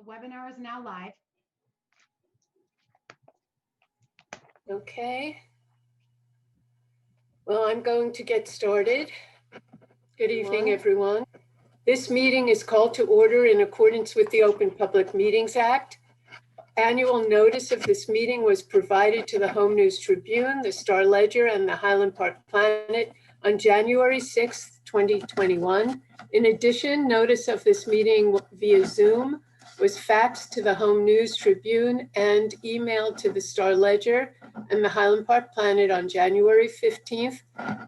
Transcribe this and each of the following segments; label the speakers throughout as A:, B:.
A: The webinar is now live.
B: Okay. Well, I'm going to get started. Good evening, everyone. This meeting is called to order in accordance with the Open Public Meetings Act. Annual notice of this meeting was provided to the Home News Tribune, the Star Ledger, and the Highland Park Planet on January 6th, 2021. In addition, notice of this meeting via Zoom was faxed to the Home News Tribune and emailed to the Star Ledger and the Highland Park Planet on January 15th,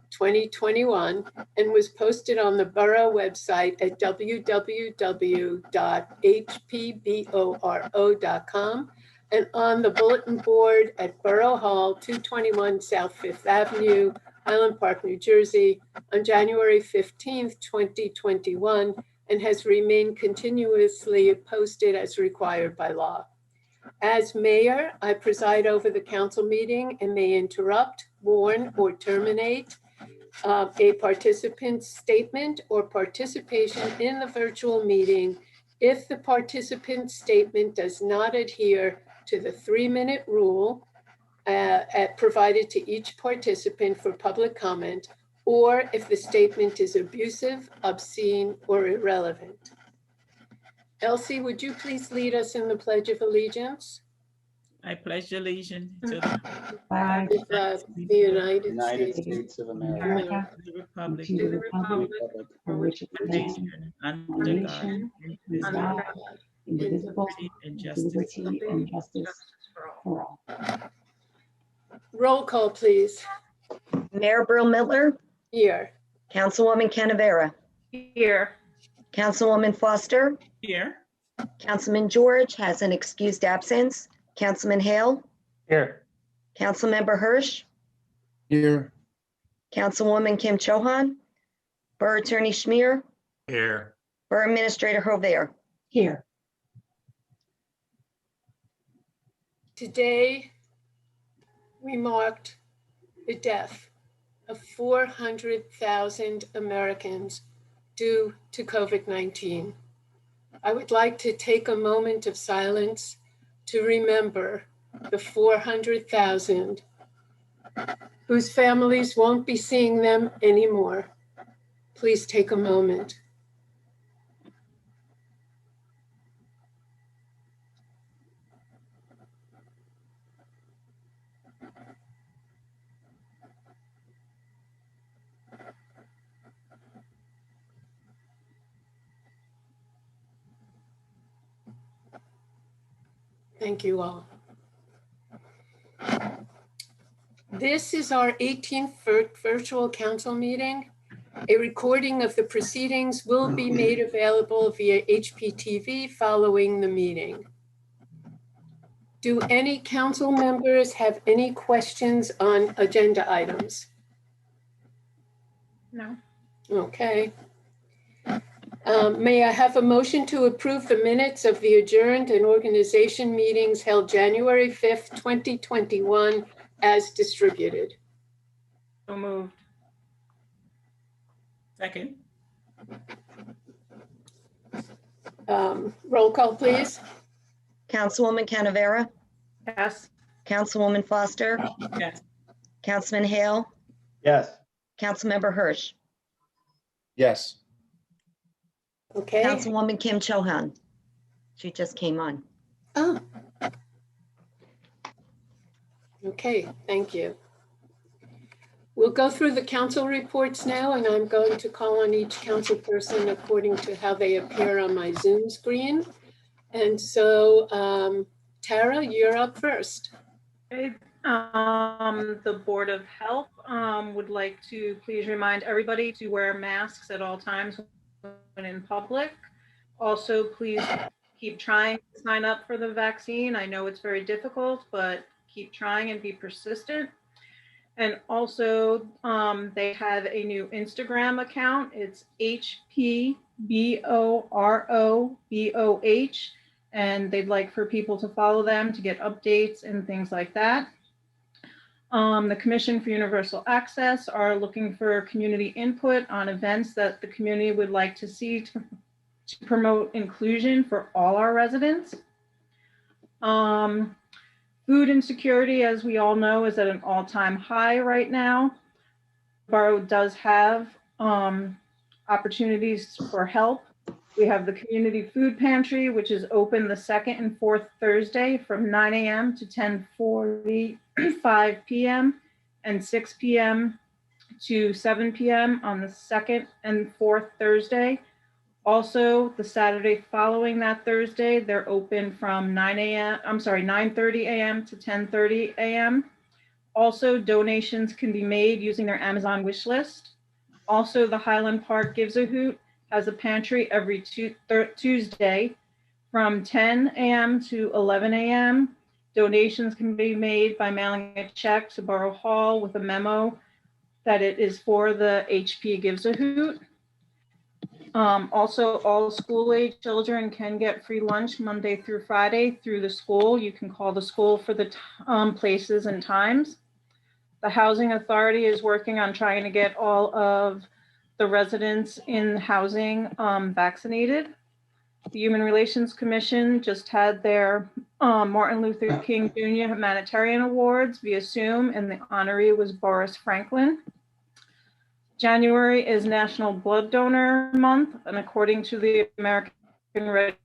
B: 2021, and was posted on the Borough website at www.hpboro.com and on the bulletin board at Borough Hall, 221 South Fifth Avenue, Highland Park, New Jersey, on January 15th, 2021, and has remained continuously posted as required by law. As mayor, I preside over the council meeting and may interrupt, warn, or terminate a participant's statement or participation in the virtual meeting if the participant's statement does not adhere to the 3-minute rule provided to each participant for public comment, or if the statement is abusive, obscene, or irrelevant. Elsie, would you please lead us in the Pledge of Allegiance?
C: I pledge allegiance to the
A: Flag
B: The United
D: States of America,
A: America,
C: Republic,
A: and to the republic for which it
C: one
A: stands,
C: nation,
A: one
C: under God,
A: nation, under God, indivisible,
C: and
A: with
C: justice.
A: liberty and justice for all.
B: Roll call, please.
E: Mayor Brill Mittler,
B: Here.
E: Councilwoman Canavera,
F: Here.
E: Councilwoman Foster,
C: Here,
E: Councilman George has an excused absence, Councilman Hale,
D: here.
E: Councilmember Hersh,
D: Here.
E: Councilwoman Kim Chohan, Borough Attorney Schmier,
D: Here.
E: Borough Administrator Jover.
A: Here.
B: Today, we marked the death of 400,000 Americans due to COVID-19. I would like to take a moment of silence to remember the 400,000 whose families won't be seeing them anymore. Please take a moment. Thank you all. This is our 18th virtual council meeting. A recording of the proceedings will be made available via HPTV following the meeting. Do any council members have any questions on agenda items?
F: No.
B: Okay. May I have a motion to approve the minutes of the adjourned and organization meetings held January 5th, 2021 as distributed?
F: So moved.
C: second,
B: Roll call, please.
E: Councilwoman Canavera,
F: Yes.
E: Councilwoman Foster,
C: yes,
E: Councilman Hale,
D: Yes.
E: Councilmember Hersh,
D: Yes.
B: Okay.
E: Councilwoman Kim Chohan. She just came on.
B: Oh. Okay, thank you. We'll go through the council reports now, and I'm going to call on each council person according to how they appear on my Zoom screen. And so, Tara, you're up first.
F: Okay. The Board of Health would like to please remind everybody to wear masks at all times when in public. Also, please keep trying to sign up for the vaccine. I know it's very difficult, but keep trying and be persistent. And also, they have a new Instagram account. It's HPBOROBOH, and they'd like for people to follow them to get updates and things like that. The Commission for Universal Access are looking for community input on events that the community would like to see to promote inclusion for all our residents. Food insecurity, as we all know, is at an all-time high right now. Borough does have opportunities for help. We have the community food pantry, which is open the second and fourth Thursday from 9 a.m. to 10:45 p.m. and 6 p.m. to 7 p.m. on the second and fourth Thursday. Also, the Saturday following that Thursday, they're open from 9:30 a.m. to 10:30 a.m. Also, donations can be made using their Amazon wish list. Also, the Highland Park Gives a Hoot has a pantry every Tuesday from 10 a.m. to 11 a.m. Donations can be made by mailing a check to Borough Hall with a memo that it is for the HP Gives a Hoot. Also, all school-age children can get free lunch Monday through Friday through the school. You can call the school for the places and times. The Housing Authority is working on trying to get all of the residents in housing vaccinated. The Human Relations Commission just had their Martin Luther King Jr. Humanitarian Awards via Zoom, and the honoree was Boris Franklin. January is National Blood Donor Month, and according to the American Red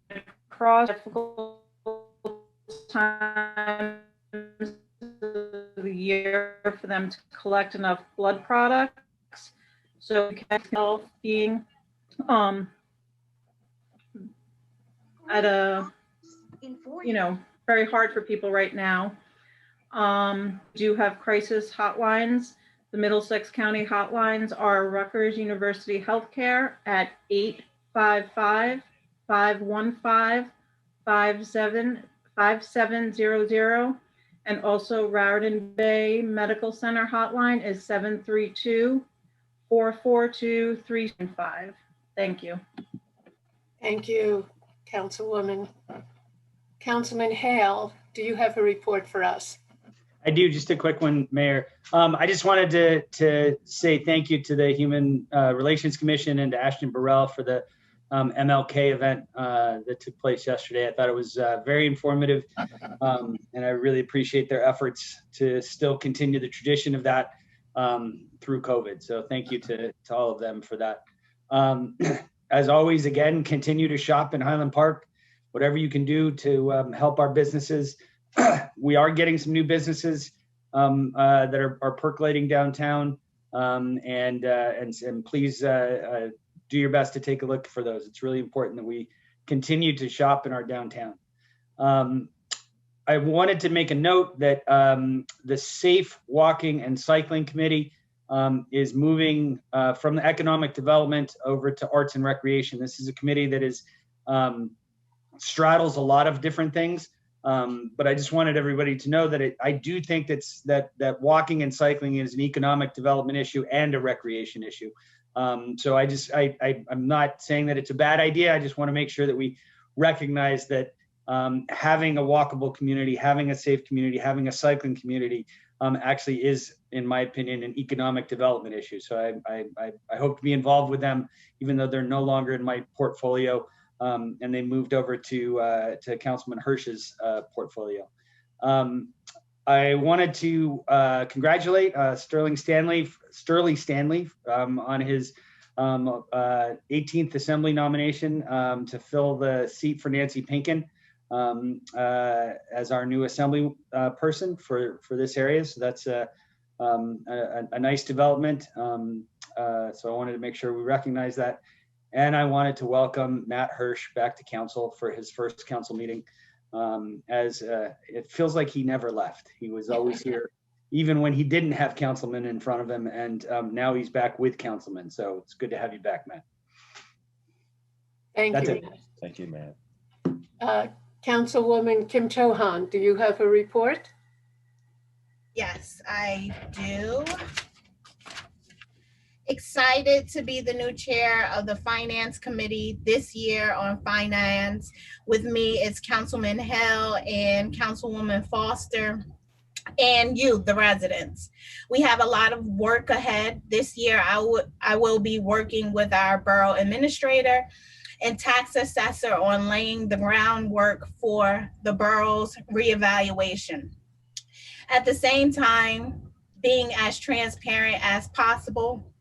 F: Cross, difficult times of the year for them to collect enough blood products. So health being at a, very hard for people right now. Do have crisis hotlines. The Middlesex County hotlines are Rutgers University Healthcare at 855-515-5700. And also Raritan Bay Medical Center hotline is 732-442-375. Thank you.
B: Thank you, Councilwoman. Councilman Hale, do you have a report for us?
G: I do, just a quick one, Mayor. I just wanted to say thank you to the Human Relations Commission and to Ashton Burrell for the MLK event that took place yesterday. I thought it was very informative, and I really appreciate their efforts to still continue the tradition of that through COVID. So thank you to all of them for that. As always, again, continue to shop in Highland Park, whatever you can do to help our businesses. We are getting some new businesses that are percolating downtown, and please do your best to take a look for those. It's really important that we continue to shop in our downtown. I wanted to make a note that the Safe Walking and Cycling Committee is moving from the Economic Development over to Arts and Recreation. This is a committee that is straddles a lot of different things. But I just wanted everybody to know that I do think that walking and cycling is an economic development issue and a recreation issue. So I'm not saying that it's a bad idea. I just want to make sure that we recognize that having a walkable community, having a safe community, having a cycling community actually is, in my opinion, an economic development issue. So I hope to be involved with them, even though they're no longer in my portfolio. And they moved over to Councilman Hersh's portfolio. I wanted to congratulate Sterling Stanley on his 18th Assembly nomination to fill the seat for Nancy Pinkin as our new Assembly person for this area. So that's a nice development. So I wanted to make sure we recognize that. And I wanted to welcome Matt Hersh back to council for his first council meeting, as it feels like he never left. He was always here, even when he didn't have councilmen in front of him. And now he's back with councilmen. So it's good to have you back, Matt.
B: Thank
G: That's
B: you.
G: it.
D: Thank you, Matt.
B: Councilwoman Kim Chohan, do you have a report?
H: Yes, I do. Excited to be the new chair of the Finance Committee this year on finance. With me is Councilman Hale and Councilwoman Foster, and you, the residents. We have a lot of work ahead this year. I will be working with our borough administrator and tax assessor on laying the groundwork for the borough's reevaluation. At the same time, being as transparent as possible.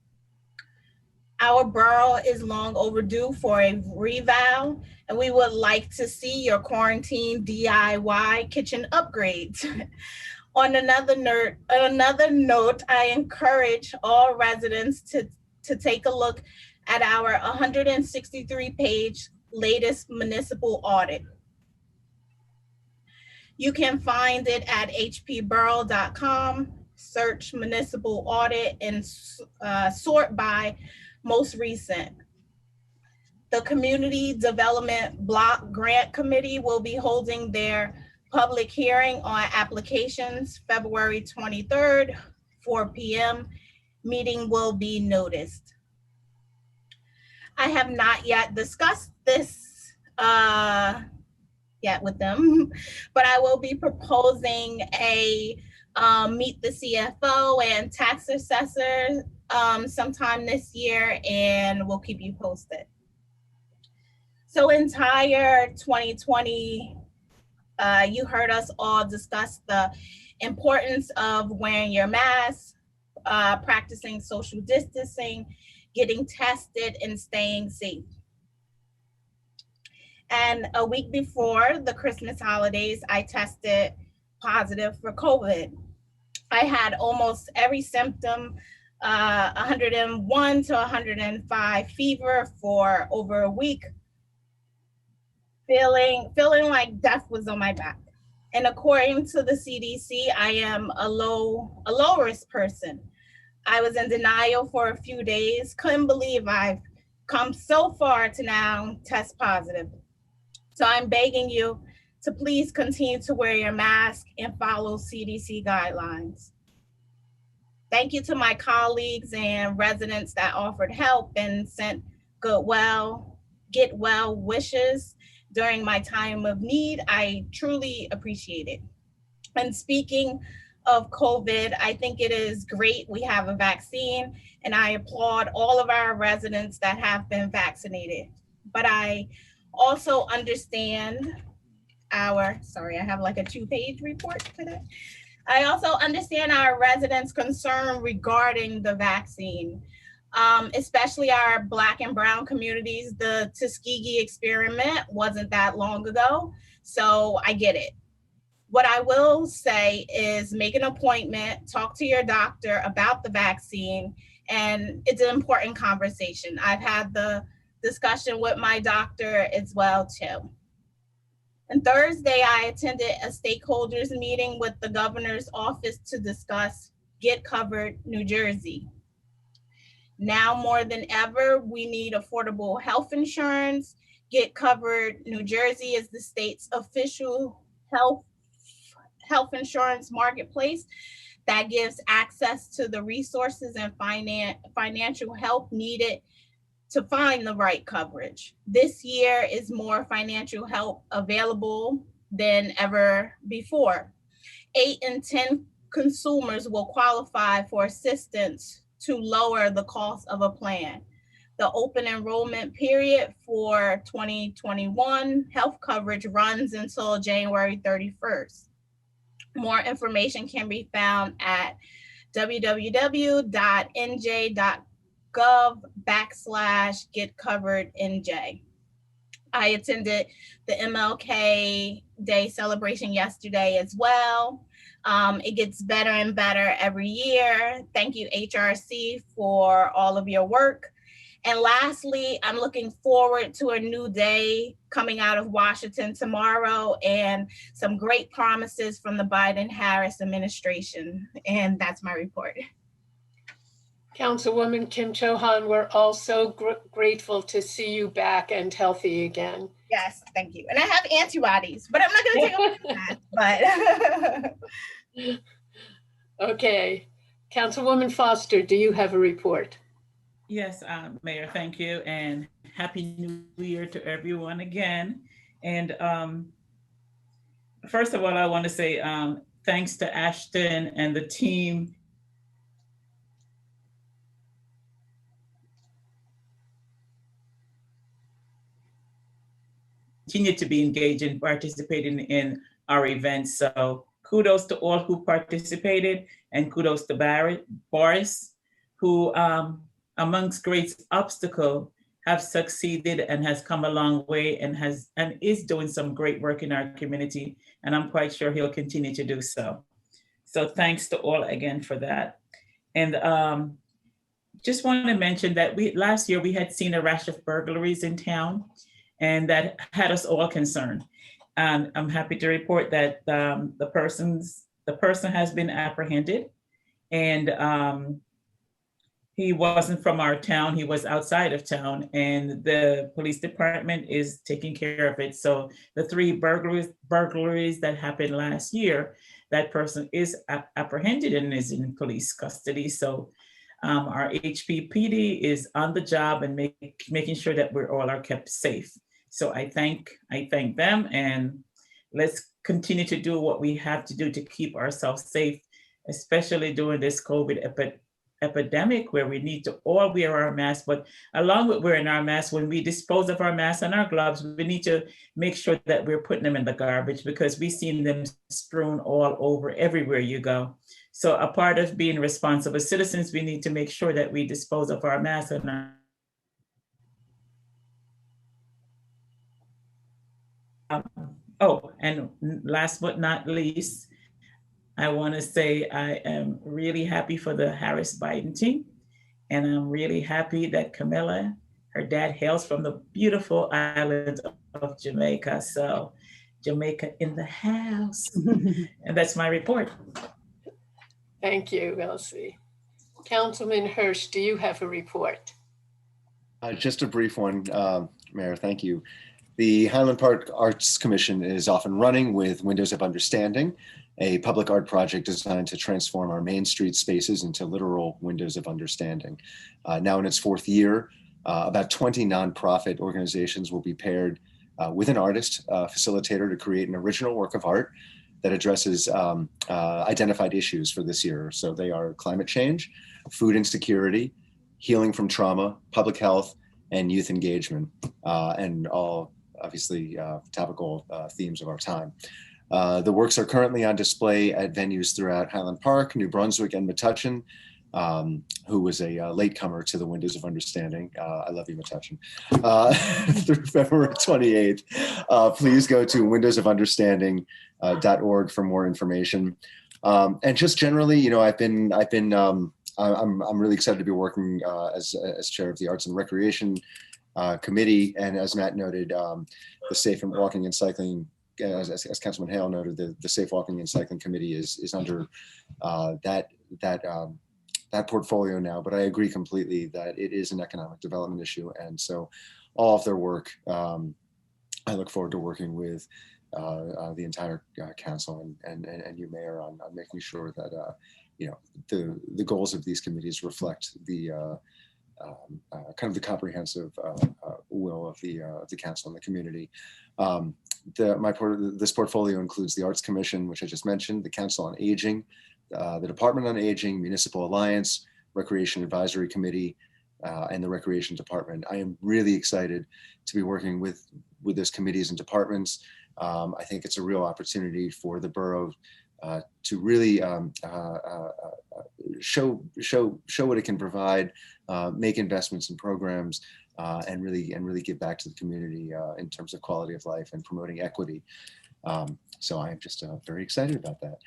H: Our borough is long overdue for a revow, and we would like to see your quarantine DIY kitchen upgrades. On another note, I encourage all residents to take a look at our 163-page latest municipal audit. You can find it at hpborough.com, search municipal audit, and sort by most recent. The Community Development Block Grant Committee will be holding their public hearing on applications February 23rd, 4 p.m. Meeting will be noticed. I have not yet discussed this yet with them, but I will be proposing a meet the CFO and tax assessor sometime this year, and we'll keep you posted. So entire 2020, you heard us all discuss the importance of wearing your mask, practicing social distancing, getting tested, and staying safe. And a week before the Christmas holidays, I tested positive for COVID. I had almost every symptom, 101 to 105 fever for over a week, feeling like death was on my back. And according to the CDC, I am a low risk person. I was in denial for a few days, couldn't believe I've come so far to now test positive. So I'm begging you to please continue to wear your mask and follow CDC guidelines. Thank you to my colleagues and residents that offered help and sent get well wishes during my time of need. I truly appreciate it. And speaking of COVID, I think it is great we have a vaccine, and I applaud all of our residents that have been vaccinated. But I also understand I have like a 2-page report for that. I also understand our residents' concern regarding the vaccine, especially our Black and Brown communities. The Tuskegee experiment wasn't that long ago, so I get it. What I will say is make an appointment, talk to your doctor about the vaccine, and it's an important conversation. I've had the discussion with my doctor as well too. And Thursday, I attended a stakeholders meeting with the governor's office to discuss Get Covered New Jersey. Now more than ever, we need affordable health insurance. Get Covered New Jersey is the state's official health insurance marketplace that gives access to the resources and financial help needed to find the right coverage. This year is more financial help available than ever before. 8 in 10 consumers will qualify for assistance to lower the cost of a plan. The open enrollment period for 2021 health coverage runs until January 31st. More information can be found at www.nj.gov/getcoverednj. I attended the MLK Day celebration yesterday as well. It gets better and better every year. Thank you, HRC, for all of your work. And lastly, I'm looking forward to a new day coming out of Washington tomorrow and some great promises from the Biden-Harris administration. And that's my report.
B: Councilwoman Kim Chohan, we're also grateful to see you back and healthy again.
H: Yes, thank you. And I have antibodies, but I'm not going to take away from that.
B: Okay. Councilwoman Foster, do you have a report?
C: Yes, Mayor, thank you. And Happy New Year to everyone again. And first of all, I want to say thanks to Ashton and the team. continue to be engaged in participating in our events. So kudos to all who participated, and kudos to Boris, who amongst great obstacle have succeeded and has come a long way and is doing some great work in our community. And I'm quite sure he'll continue to do so. So thanks to all again for that. And just want to mention that last year we had seen a rash of burglaries in town, and that had us all concerned. And I'm happy to report that the person has been apprehended, and he wasn't from our town, he was outside of town, and the police department is taking care of it. So the 3 burglaries that happened last year, that person is apprehended and is in police custody. So our HPPD is on the job and making sure that we all are kept safe. So I thank them, and let's continue to do what we have to do to keep ourselves safe, especially during this COVID epidemic, where we need to all wear our masks. But along with wearing our masks, when we dispose of our masks and our gloves, we need to make sure that we're putting them in the garbage, because we've seen them strewn all over everywhere you go. So a part of being responsible citizens, we need to make sure that we dispose of our masks and and last but not least, I want to say I am really happy for the Harris-Biden team. And I'm really happy that Camilla, her dad hails from the beautiful island of Jamaica. So Jamaica in the house. And that's my report.
B: Thank you, Elsie. Councilman Hersh, do you have a report?
D: Just a brief one, Mayor, thank you. The Highland Park Arts Commission is off and running with Windows of Understanding, a public art project designed to transform our Main Street spaces into literal windows of understanding. Now in its 4th year, about 20 nonprofit organizations will be paired with an artist facilitator to create an original work of art that addresses identified issues for this year. So they are climate change, food insecurity, healing from trauma, public health, and youth engagement, and all obviously topical themes of our time. The works are currently on display at venues throughout Highland Park, New Brunswick, and Metuchen, who was a latecomer to the Windows of Understanding. I love you, Metuchen. Through February 28th. Please go to windowsofunderstanding.org for more information. And just generally, you know, I'm really excited to be working as chair of the Arts and Recreation Committee, and as Matt noted, the Safe and Walking and Cycling. As Councilman Hale noted, the Safe Walking and Cycling Committee is under that portfolio now. But I agree completely that it is an economic development issue, and so all of their work, I look forward to working with the entire council and you, Mayor, on making sure that you know, the goals of these committees reflect the kind of the comprehensive will of the council and the community. This portfolio includes the Arts Commission, which I just mentioned, the Council on Aging, the Department on Aging, Municipal Alliance, Recreation Advisory Committee, and the Recreation Department. I am really excited to be working with those committees and departments. I think it's a real opportunity for the borough to really show what it can provide, make investments in programs, and really give back to the community in terms of quality of life and promoting equity. So I am just very excited about that.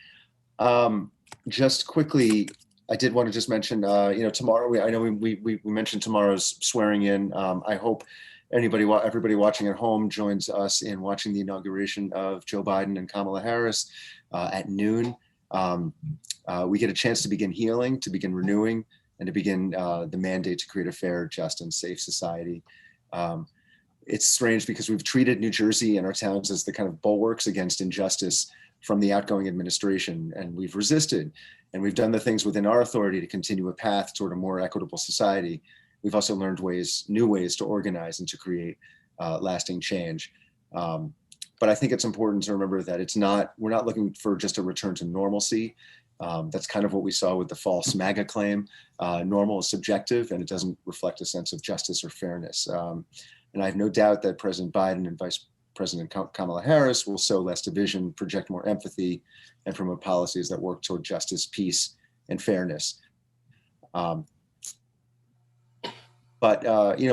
D: Just quickly, I did want to just mention, you know, tomorrow, I know we mentioned tomorrow's swearing in. I hope everybody watching at home joins us in watching the inauguration of Joe Biden and Kamala Harris at noon. We get a chance to begin healing, to begin renewing, and to begin the mandate to create a fair, just, and safe society. It's strange because we've treated New Jersey and our towns as the kind of bulwarks against injustice from the outgoing administration, and we've resisted, and we've done the things within our authority to continue a path toward a more equitable society. We've also learned new ways to organize and to create lasting change. But I think it's important to remember that we're not looking for just a return to normalcy. That's kind of what we saw with the false MAGA claim. Normal is subjective, and it doesn't reflect a sense of justice or fairness. And I have no doubt that President Biden and Vice President Kamala Harris will sow less division, project more empathy, and promote policies that work toward justice, peace, and fairness. But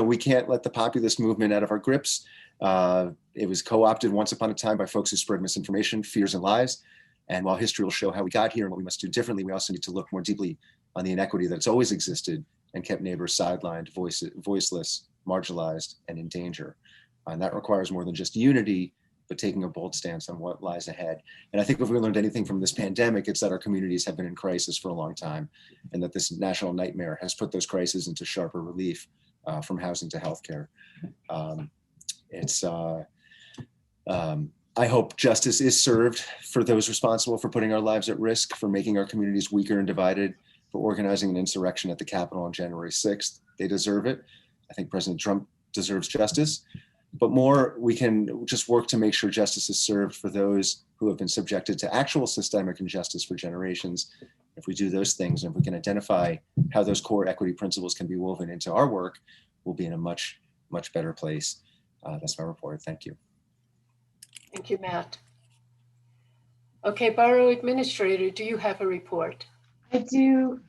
D: we can't let the populist movement out of our grips. It was co-opted once upon a time by folks who spread misinformation, fears, and lies. And while history will show how we got here and what we must do differently, we also need to look more deeply on the inequity that's always existed and kept neighbors sidelined, voiceless, marginalized, and in danger. And that requires more than just unity, but taking a bold stance on what lies ahead. And I think if we learned anything from this pandemic, it's that our communities have been in crisis for a long time, and that this national nightmare has put those crises into sharper relief, from housing to healthcare. I hope justice is served for those responsible for putting our lives at risk, for making our communities weaker and divided, for organizing an insurrection at the Capitol on January 6th. They deserve it. I think President Trump deserves justice. But more, we can just work to make sure justice is served for those who have been subjected to actual systemic injustice for generations. If we do those things, and if we can identify how those core equity principles can be woven into our work, we'll be in a much, much better place. That's my report. Thank you.
B: Thank you, Matt. Okay, Borough Administrator, do you have a report?
A: I do,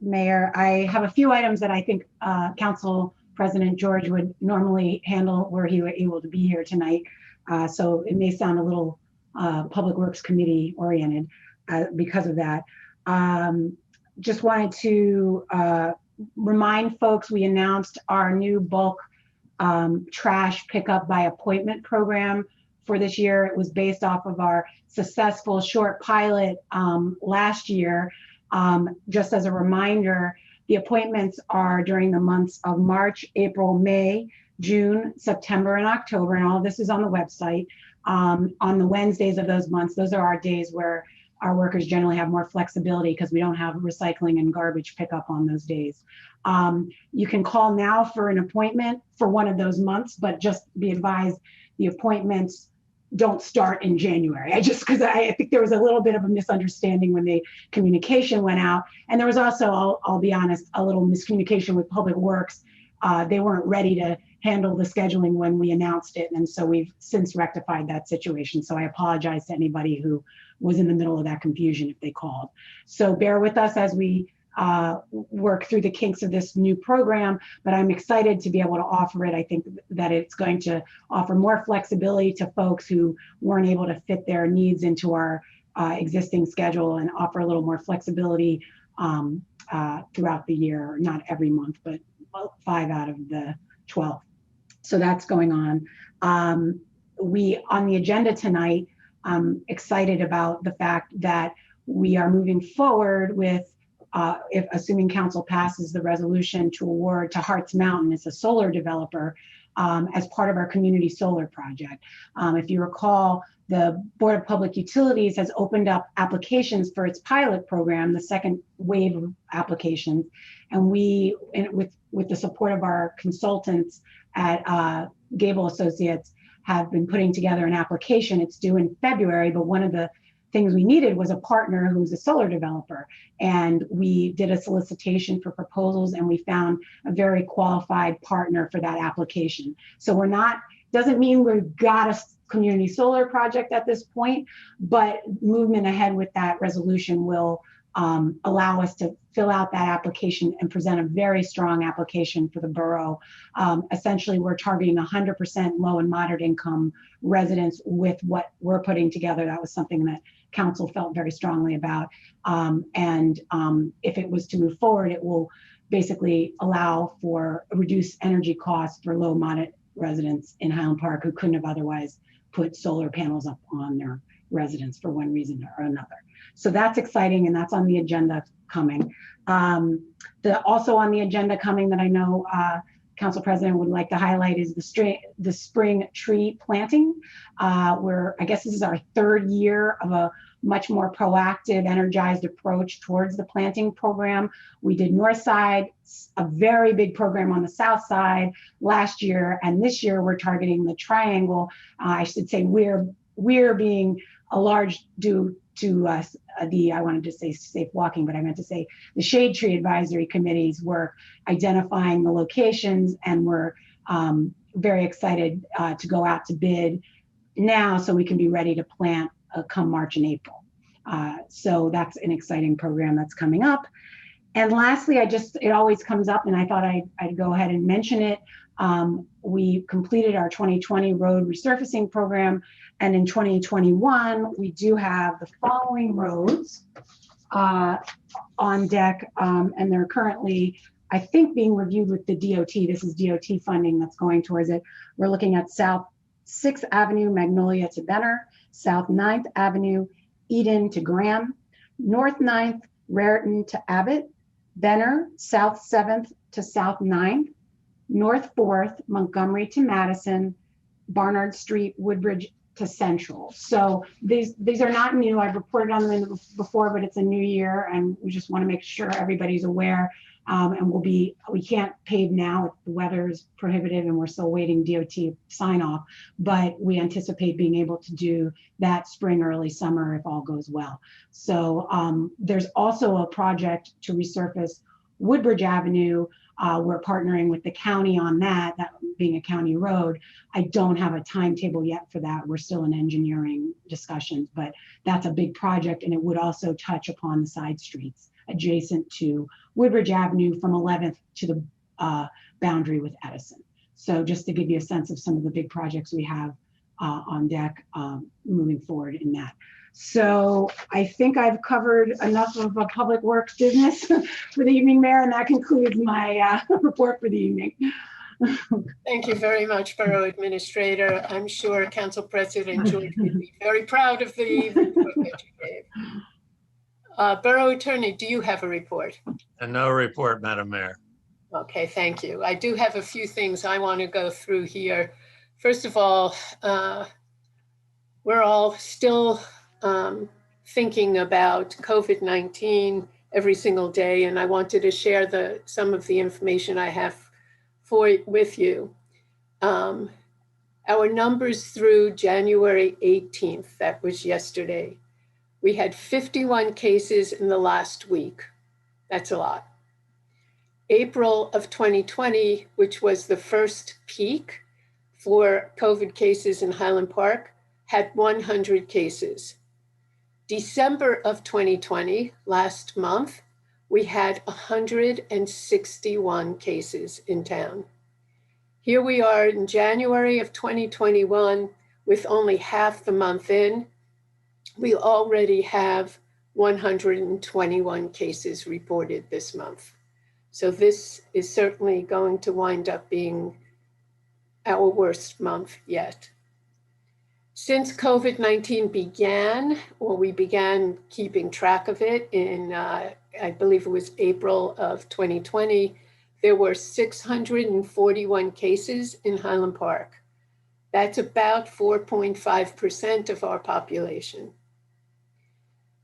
A: Mayor. I have a few items that I think Council President George would normally handle were he were able to be here tonight. So it may sound a little Public Works Committee oriented because of that. Just wanted to remind folks, we announced our new bulk trash pickup by appointment program for this year. It was based off of our successful short pilot last year. Just as a reminder, the appointments are during the months of March, April, May, June, September, and October, and all of this is on the website. On the Wednesdays of those months, those are our days where our workers generally have more flexibility because we don't have recycling and garbage pickup on those days. You can call now for an appointment for one of those months, but just be advised the appointments don't start in January. Because I think there was a little bit of a misunderstanding when the communication went out. And there was also, I'll be honest, a little miscommunication with Public Works. They weren't ready to handle the scheduling when we announced it. And so we've since rectified that situation. So I apologize to anybody who was in the middle of that confusion if they called. So bear with us as we work through the kinks of this new program, but I'm excited to be able to offer it. I think that it's going to offer more flexibility to folks who weren't able to fit their needs into our existing schedule, and offer a little more flexibility throughout the year, not every month, but 5 out of the 12. So that's going on. On the agenda tonight, I'm excited about the fact that we are moving forward with if assuming council passes the resolution to award to Hartz Mountain as a solar developer as part of our community solar project. If you recall, the Board of Public Utilities has opened up applications for its pilot program, the second wave of applications. And we, with the support of our consultants at Gable Associates, have been putting together an application. It's due in February, but one of the things we needed was a partner who's a solar developer. And we did a solicitation for proposals, and we found a very qualified partner for that application. So we're not, doesn't mean we've got a community solar project at this point, but movement ahead with that resolution will allow us to fill out that application and present a very strong application for the borough. Essentially, we're targeting 100% low and moderate income residents with what we're putting together. That was something that council felt very strongly about. If it was to move forward, it will basically allow for reduced energy costs for low moderate residents in Highland Park who couldn't have otherwise put solar panels up on their residence for one reason or another. So that's exciting, and that's on the agenda coming. Also on the agenda coming that I know Council President would like to highlight is the spring tree planting. I guess this is our third year of a much more proactive, energized approach towards the planting program. We did North Side, a very big program on the South Side last year, and this year we're targeting the Triangle. I should say we're being a large due to I wanted to say safe walking, but I meant to say the Shade Tree Advisory Committee's work identifying the locations, and we're very excited to go out to bid now so we can be ready to plant come March and April. So that's an exciting program that's coming up. And lastly, it always comes up and I thought I'd go ahead and mention it. We completed our 2020 road resurfacing program. And in 2021, we do have the following roads on deck. And they're currently, I think, being reviewed with the DOT. This is DOT funding that's going towards it. We're looking at South 6th Avenue, Magnolia to Benner, South 9th Avenue, Eden to Graham, North 9th, Raritan to Abbott, Benner, South 7th to South 9th, North 4th, Montgomery to Madison, Barnard Street, Woodbridge to Central. So these are not new. I've reported on them before, but it's a new year and we just want to make sure everybody's aware. And we can't pave now. The weather is prohibitive and we're still waiting DOT sign off, but we anticipate being able to do that spring, early summer if all goes well. So there's also a project to resurface Woodbridge Avenue. We're partnering with the county on that being a county road. I don't have a timetable yet for that. We're still in engineering discussions, but that's a big project and it would also touch upon the side streets adjacent to Woodbridge Avenue from 11th to the boundary with Edison. So just to give you a sense of some of the big projects we have on deck moving forward in that. So I think I've covered enough of a public works business for the evening, Mayor, and that concludes my report for the evening.
B: Thank you very much, Borough Administrator. I'm sure Council President George would be very proud of the report that you gave. Borough Attorney, do you have a report?
I: And no report, Madam Mayor.
B: Okay, thank you. I do have a few things I want to go through here. First of all, we're all still thinking about COVID-19 every single day, and I wanted to share some of the information I have with you. Our numbers through January 18th, that was yesterday, we had 51 cases in the last week. That's a lot. April of 2020, which was the first peak for COVID cases in Highland Park, had 100 cases. December of 2020, last month, we had 161 cases in town. Here we are in January of 2021, with only half the month in, we already have 121 cases reported this month. So this is certainly going to wind up being our worst month yet. Since COVID-19 began, or we began keeping track of it in, I believe it was April of 2020, there were 641 cases in Highland Park. That's about 4.5% of our population.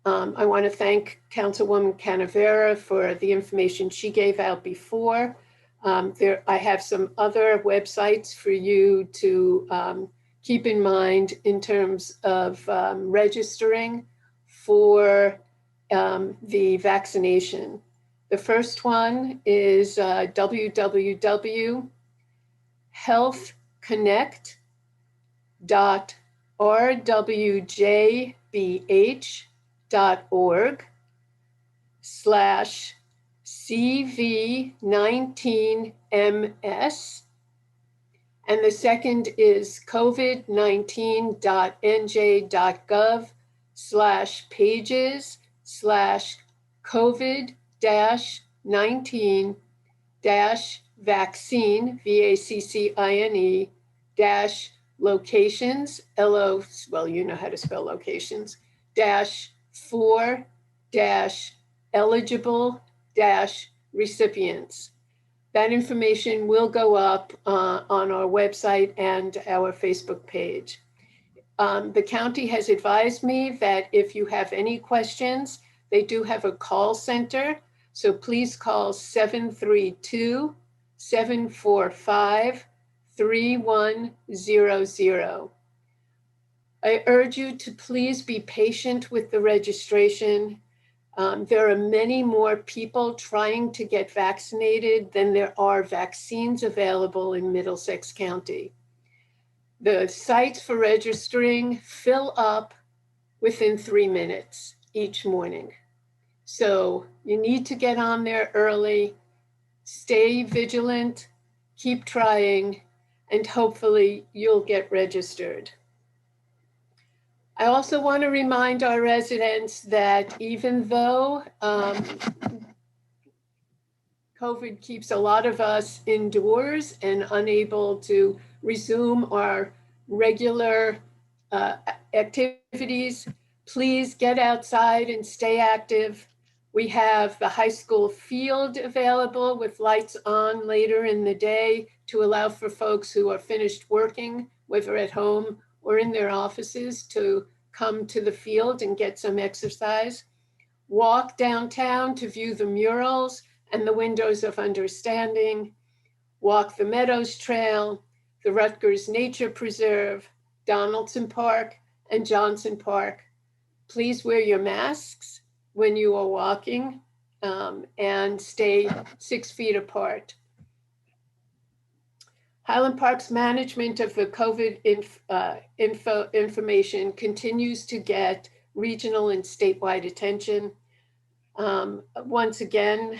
B: I want to thank Councilwoman Canavera for the information she gave out before. I have some other websites for you to keep in mind in terms of registering for the vaccination. The first one is www.rwjbh.org/CV19MS. And the second is covid19.nj.gov/pages/COVID-19-vaccine, vaccine-locations, well, you know how to spell locations, -4-eligible-recipients. That information will go up on our website and our Facebook page. The county has advised me that if you have any questions, they do have a call center. So please call 732-745-3100. I urge you to please be patient with the registration. There are many more people trying to get vaccinated than there are vaccines available in Middlesex County. The sites for registering fill up within 3 minutes each morning. So you need to get on there early, stay vigilant, keep trying, and hopefully you'll get registered. I also want to remind our residents that even though COVID keeps a lot of us indoors and unable to resume our regular activities, please get outside and stay active. We have the high school field available with lights on later in the day to allow for folks who are finished working, whether at home or in their offices, to come to the field and get some exercise. Walk downtown to view the murals and the Windows of Understanding. Walk the Meadows Trail, the Rutgers Nature Preserve, Donaldson Park, and Johnson Park. Please wear your masks when you are walking and stay 6 feet apart. Highland Park's management of the COVID information continues to get regional and statewide attention. Once again,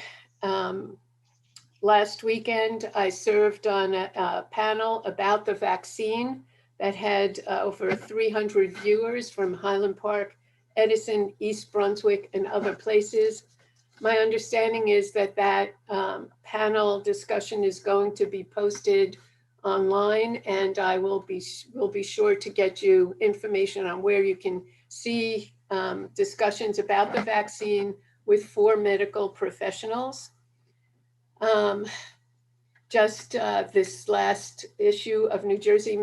B: last weekend, I served on a panel about the vaccine that had over 300 viewers from Highland Park, Edison, East Brunswick, and other places. My understanding is that that panel discussion is going to be posted online, and I will be sure to get you information on where you can see discussions about the vaccine with 4 medical professionals. Just this last issue of New Jersey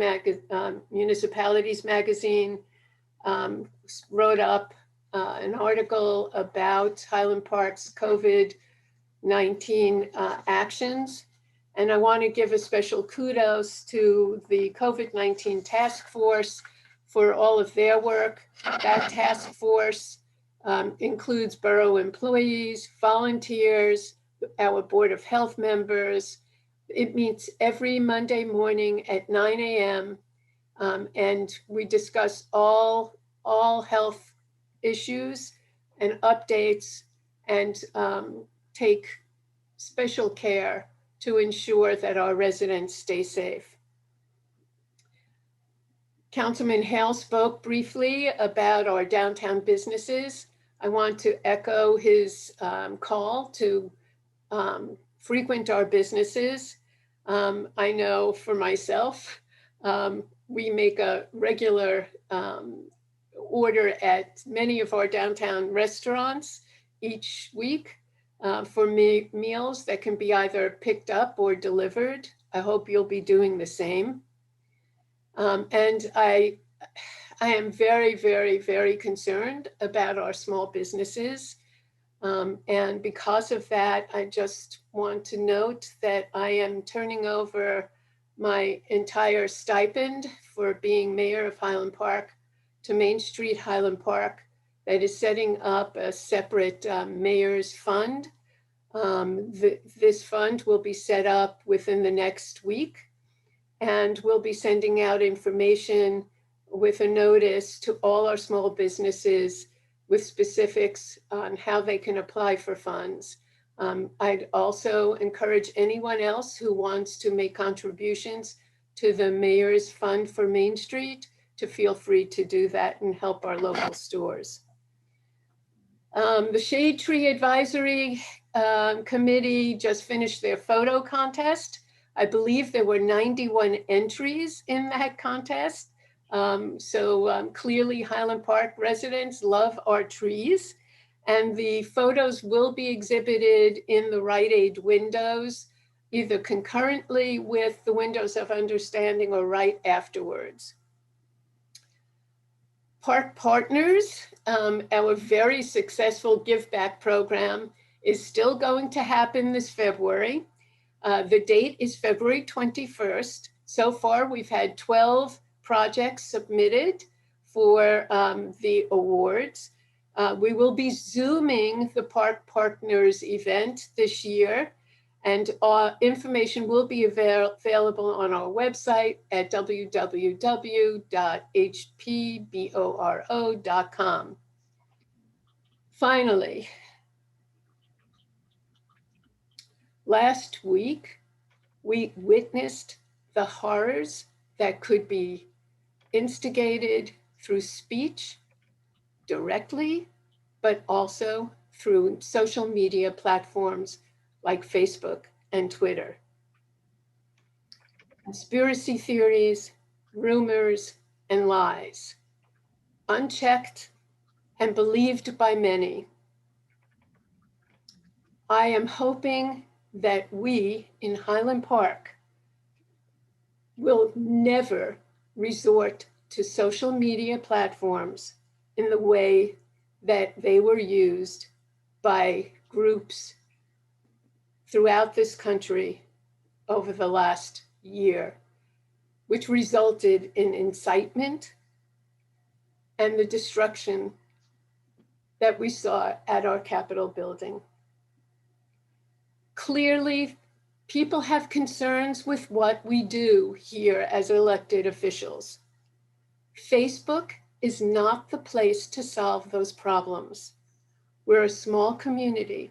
B: Municipalities Magazine wrote up an article about Highland Park's COVID-19 actions. And I want to give a special kudos to the COVID-19 task force for all of their work. That task force includes borough employees, volunteers, our Board of Health members. It meets every Monday morning at 9 a.m. And we discuss all health issues and updates and take special care to ensure that our residents stay safe. Councilman Hale spoke briefly about our downtown businesses. I want to echo his call to frequent our businesses. I know for myself, we make a regular order at many of our downtown restaurants each week for meals that can be either picked up or delivered. I hope you'll be doing the same. And I am very, very, very concerned about our small businesses. And because of that, I just want to note that I am turning over my entire stipend for being mayor of Highland Park to Main Street Highland Park, that is setting up a separate mayor's fund. This fund will be set up within the next week, and we'll be sending out information with a notice to all our small businesses with specifics on how they can apply for funds. I'd also encourage anyone else who wants to make contributions to the Mayor's Fund for Main Street to feel free to do that and help our local stores. The Shade Tree Advisory Committee just finished their photo contest. I believe there were 91 entries in that contest. So clearly Highland Park residents love our trees, and the photos will be exhibited in the Rite Aid windows, either concurrently with the Windows of Understanding or right afterwards. Park Partners, our very successful Give Back program, is still going to happen this February. The date is February 21st. So far, we've had 12 projects submitted for the awards. We will be Zooming the Park Partners event this year, and information will be available on our website at www.hpboro.com. Finally, last week, we witnessed the horrors that could be instigated through speech directly, but also through social media platforms like Facebook and Twitter. Conspiracy theories, rumors, and lies, unchecked and believed by many. I am hoping that we in Highland Park will never resort to social media platforms in the way that they were used by groups throughout this country over the last year, which resulted in incitement and the destruction that we saw at our Capitol building. Clearly, people have concerns with what we do here as elected officials. Facebook is not the place to solve those problems. We're a small community.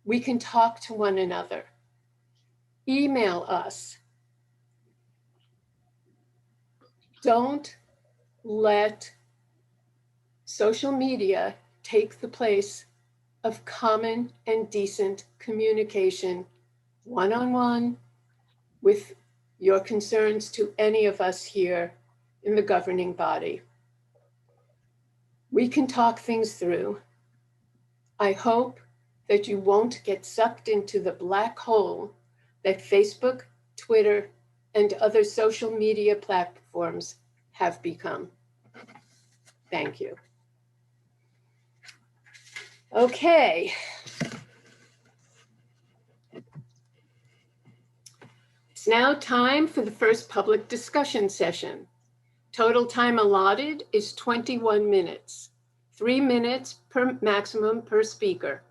B: We can talk to one another. Email us. Don't let social media take the place of common and decent communication, one-on-one, with your concerns to any of us here in the governing body. We can talk things through. I hope that you won't get sucked into the black hole that Facebook, Twitter, and other social media platforms have become. Thank you. Okay. It's now time for the first public discussion session. Total time allotted is 21 minutes, 3 minutes per maximum per speaker.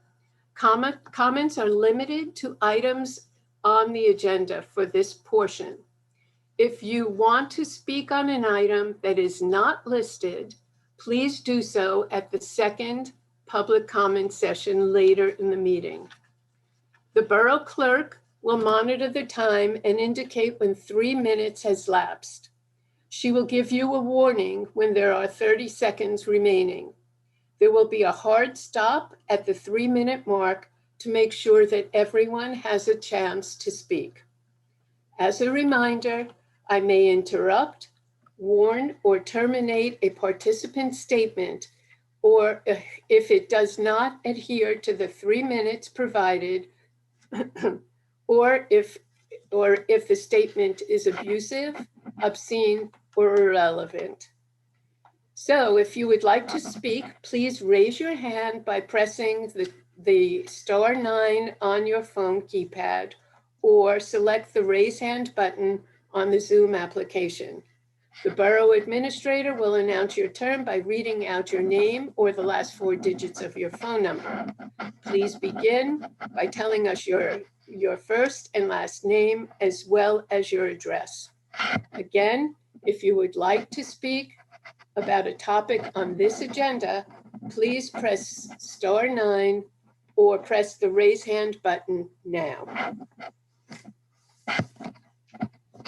B: Comments are limited to items on the agenda for this portion. If you want to speak on an item that is not listed, please do so at the second public comment session later in the meeting. The borough clerk will monitor the time and indicate when 3 minutes has lapsed. She will give you a warning when there are 30 seconds remaining. There will be a hard stop at the 3-minute mark to make sure that everyone has a chance to speak. As a reminder, I may interrupt, warn, or terminate a participant's statement, or if it does not adhere to the 3 minutes provided, or if the statement is abusive, obscene, or irrelevant. So if you would like to speak, please raise your hand by pressing the *9 on your phone keypad, or select the raise hand button on the Zoom application. The borough administrator will announce your turn by reading out your name or the last 4 digits of your phone number. Please begin by telling us your first and last name, as well as your address. Again, if you would like to speak about a topic on this agenda, please press *9 or press the raise hand button now.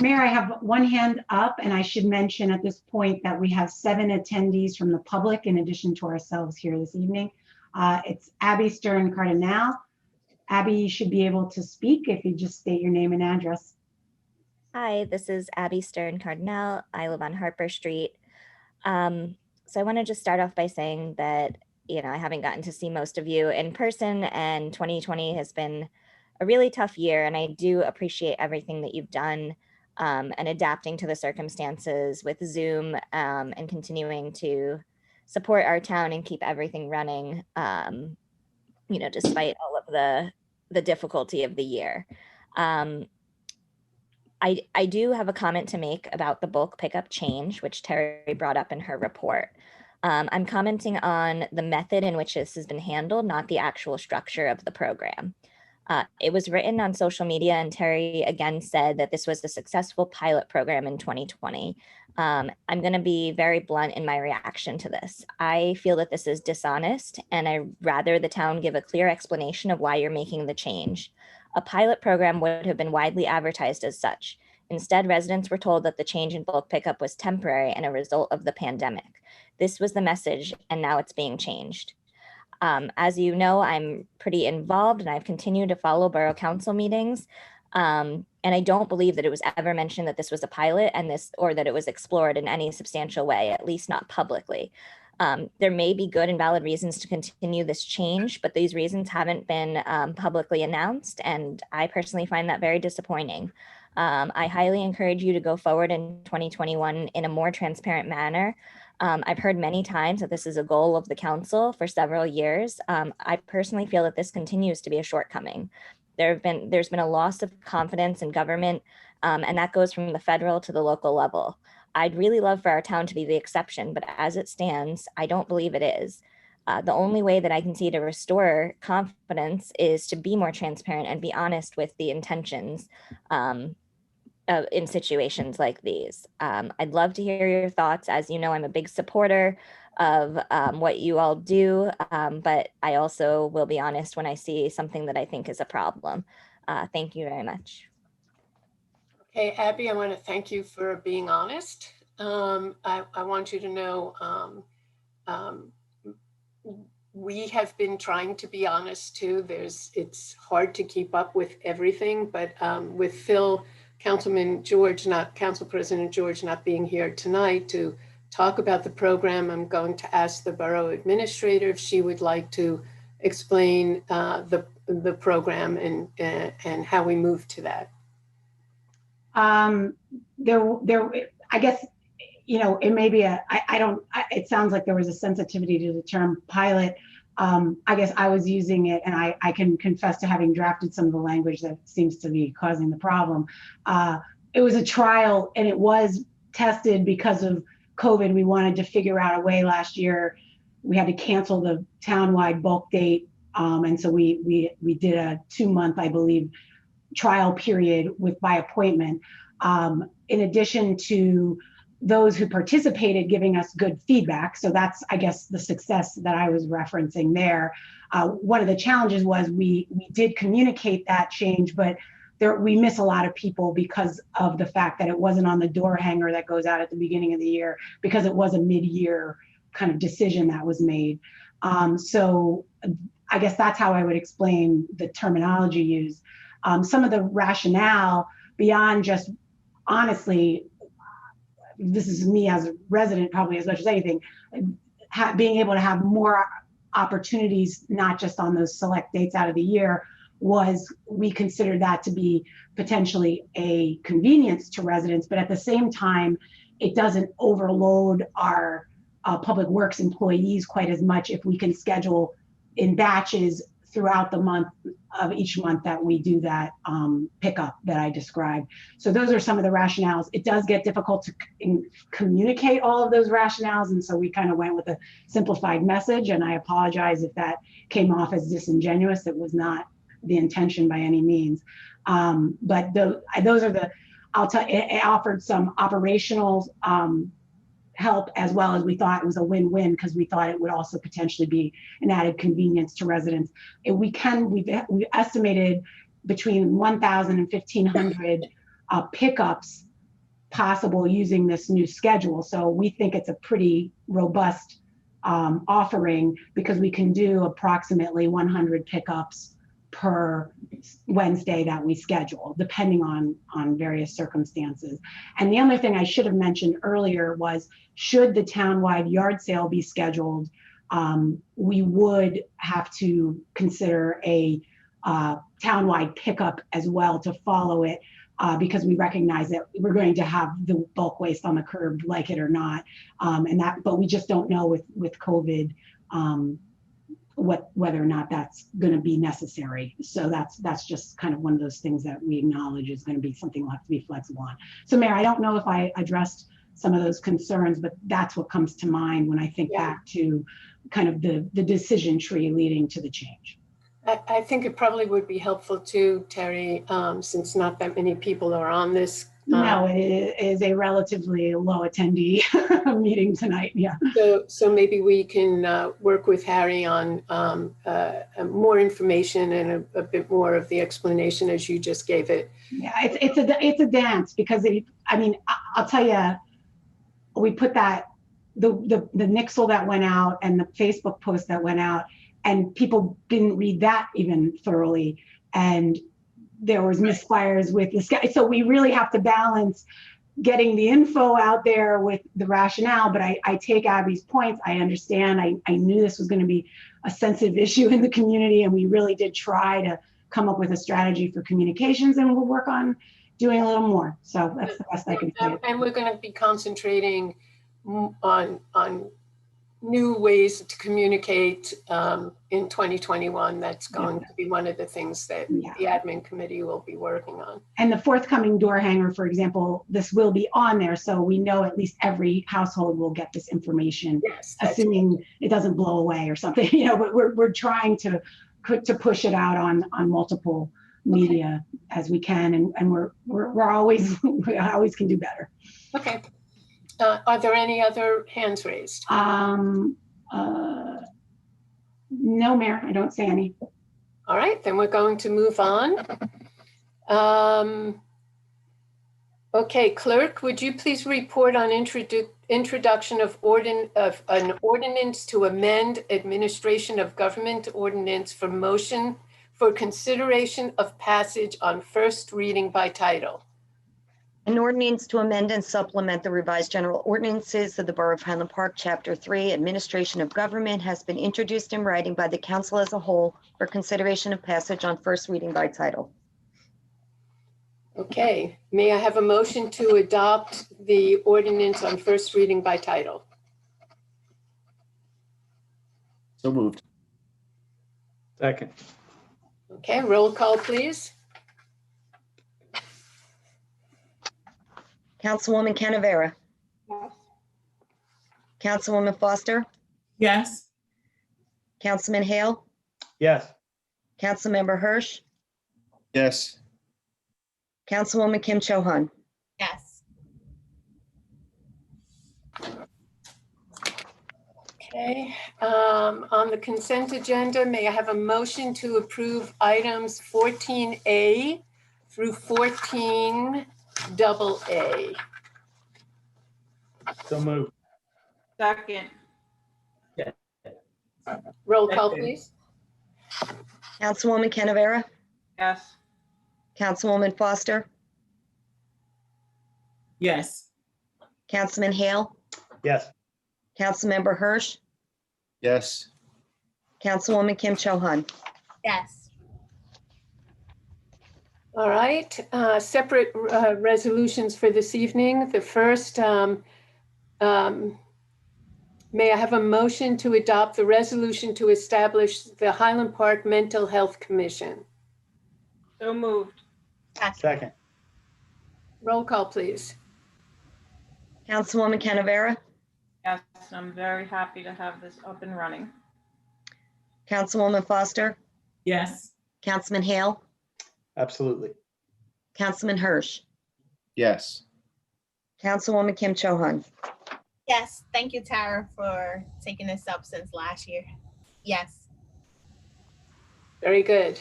A: Mayor, I have one hand up, and I should mention at this point that we have 7 attendees from the public in addition to ourselves here this evening. It's Abby Stern Cardinal. Abby, you should be able to speak if you just state your name and address.
J: Hi, this is Abby Stern Cardinal. I live on Harper Street. So I want to just start off by saying that, I haven't gotten to see most of you in person, and 2020 has been a really tough year, and I do appreciate everything that you've done and adapting to the circumstances with Zoom and continuing to support our town and keep everything running, despite all of the difficulty of the year. I do have a comment to make about the bulk pickup change, which Terry brought up in her report. I'm commenting on the method in which this has been handled, not the actual structure of the program. It was written on social media, and Terry again said that this was a successful pilot program in 2020. I'm going to be very blunt in my reaction to this. I feel that this is dishonest, and I'd rather the town give a clear explanation of why you're making the change. A pilot program would have been widely advertised as such. Instead, residents were told that the change in bulk pickup was temporary and a result of the pandemic. This was the message, and now it's being changed. As you know, I'm pretty involved, and I've continued to follow Borough Council meetings. And I don't believe that it was ever mentioned that this was a pilot or that it was explored in any substantial way, at least not publicly. There may be good and valid reasons to continue this change, but these reasons haven't been publicly announced, and I personally find that very disappointing. I highly encourage you to go forward in 2021 in a more transparent manner. I've heard many times that this is a goal of the council for several years. I personally feel that this continues to be a shortcoming. There's been a loss of confidence in government, and that goes from the federal to the local level. I'd really love for our town to be the exception, but as it stands, I don't believe it is. The only way that I can see to restore confidence is to be more transparent and be honest with the intentions in situations like these. I'd love to hear your thoughts. As you know, I'm a big supporter of what you all do, but I also will be honest when I see something that I think is a problem. Thank you very much.
B: Okay, Abby, I want to thank you for being honest. I want you to know we have been trying to be honest too. It's hard to keep up with everything, but with Council President George not being here tonight to talk about the program, I'm going to ask the borough administrator if she would like to explain the program and how we move to that.
A: I guess, it may be it sounds like there was a sensitivity to the term pilot. I guess I was using it, and I can confess to having drafted some of the language that seems to be causing the problem. It was a trial, and it was tested because of COVID. We wanted to figure out a way last year. We had to cancel the townwide bulk date. And so we did a 2-month, I believe, trial period by appointment. In addition to those who participated giving us good feedback. So that's, I guess, the success that I was referencing there. One of the challenges was we did communicate that change, but we miss a lot of people because of the fact that it wasn't on the door hanger that goes out at the beginning of the year, because it was a mid-year kind of decision that was made. So I guess that's how I would explain the terminology used. Some of the rationale beyond just, honestly, this is me as a resident probably as much as anything, being able to have more opportunities, not just on those select dates out of the year, we considered that to be potentially a convenience to residents, but at the same time, it doesn't overload our public works employees quite as much if we can schedule in batches throughout the month of each month that we do that pickup that I described. So those are some of the rationales. It does get difficult to communicate all of those rationales, and so we kind of went with a simplified message, and I apologize if that came off as disingenuous. It was not the intention by any means. But those are it offered some operational help, as well as we thought it was a win-win, because we thought it would also potentially be an added convenience to residents. We've estimated between 1,000 and 1,500 pickups possible using this new schedule. So we think it's a pretty robust offering, because we can do approximately 100 pickups per Wednesday that we schedule, depending on various circumstances. And the other thing I should have mentioned earlier was, should the townwide yard sale be scheduled, we would have to consider a townwide pickup as well to follow it, because we recognize that we're going to have the bulk waste on the curb, like it or not. But we just don't know with COVID whether or not that's going to be necessary. So that's just kind of one of those things that we acknowledge is going to be something we'll have to be flexible on. So Mayor, I don't know if I addressed some of those concerns, but that's what comes to mind when I think back to kind of the decision tree leading to the change.
B: I think it probably would be helpful too, Terry, since not that many people are on this.
A: No, it is a relatively low attendee meeting tonight. Yeah.
B: So maybe we can work with Harry on more information and a bit more of the explanation as you just gave it.
A: Yeah, it's a dance because I mean, I'll tell you, we put that the nixle that went out and the Facebook post that went out, and people didn't read that even thoroughly, and there was misfires with the sky. So we really have to balance getting the info out there with the rationale. But I take Abby's points. I understand. I knew this was going to be a sensitive issue in the community, and we really did try to come up with a strategy for communications, and we'll work on doing a little more. So that's the best I can say.
B: And we're going to be concentrating on new ways to communicate in 2021. That's going to be one of the things that the admin committee will be working on.
A: And the forthcoming door hanger, for example, this will be on there, so we know at least every household will get this information, assuming it doesn't blow away or something, you know. But we're trying to push it out on multiple media as we can, and we're always we always can do better.
B: Okay. Are there any other hands raised?
A: No, Mayor, I don't see any.
B: All right, then we're going to move on. Okay, Clerk, would you please report on introduction of an ordinance to amend Administration of Government Ordinance for motion for consideration of passage on first reading by title?
E: An ordinance to amend and supplement the revised general ordinances of the Borough of Highland Park, Chapter 3, Administration of Government, has been introduced in writing by the council as a whole for consideration of passage on first reading by title.
B: Okay, may I have a motion to adopt the ordinance on first reading by title?
D: So moved.
G: Second.
B: Okay, roll call, please.
E: Councilwoman Canavera.
F: Yes.
E: Councilwoman Foster.
C: Yes.
E: Councilman Hale.
G: Yes.
E: Councilmember Hersh.
D: Yes.
E: Councilwoman Kim Chohan.
H: Yes.
B: Okay, on the consent agenda, may I have a motion to approve items 14A through 14AA?
G: So moved.
F: Second.
B: Roll call, please.
E: Councilwoman Canavera.
F: Yes.
E: Councilwoman Foster.
C: Yes.
E: Councilman Hale.
G: Yes.
E: Councilmember Hersh.
D: Yes.
E: Councilwoman Kim Chohan.
H: Yes.
B: All right, separate resolutions for this evening. The first, may I have a motion to adopt the resolution to establish the Highland Park Mental Health Commission?
F: So moved.
G: Second.
B: Roll call, please.
E: Councilwoman Canavera.
F: Yes, I'm very happy to have this up and running.
E: Councilwoman Foster.
C: Yes.
E: Councilman Hale.
G: Absolutely.
E: Councilman Hersh.
D: Yes.
E: Councilwoman Kim Chohan.
H: Yes. Thank you, Tara, for taking this up since last year. Yes.
B: Very good.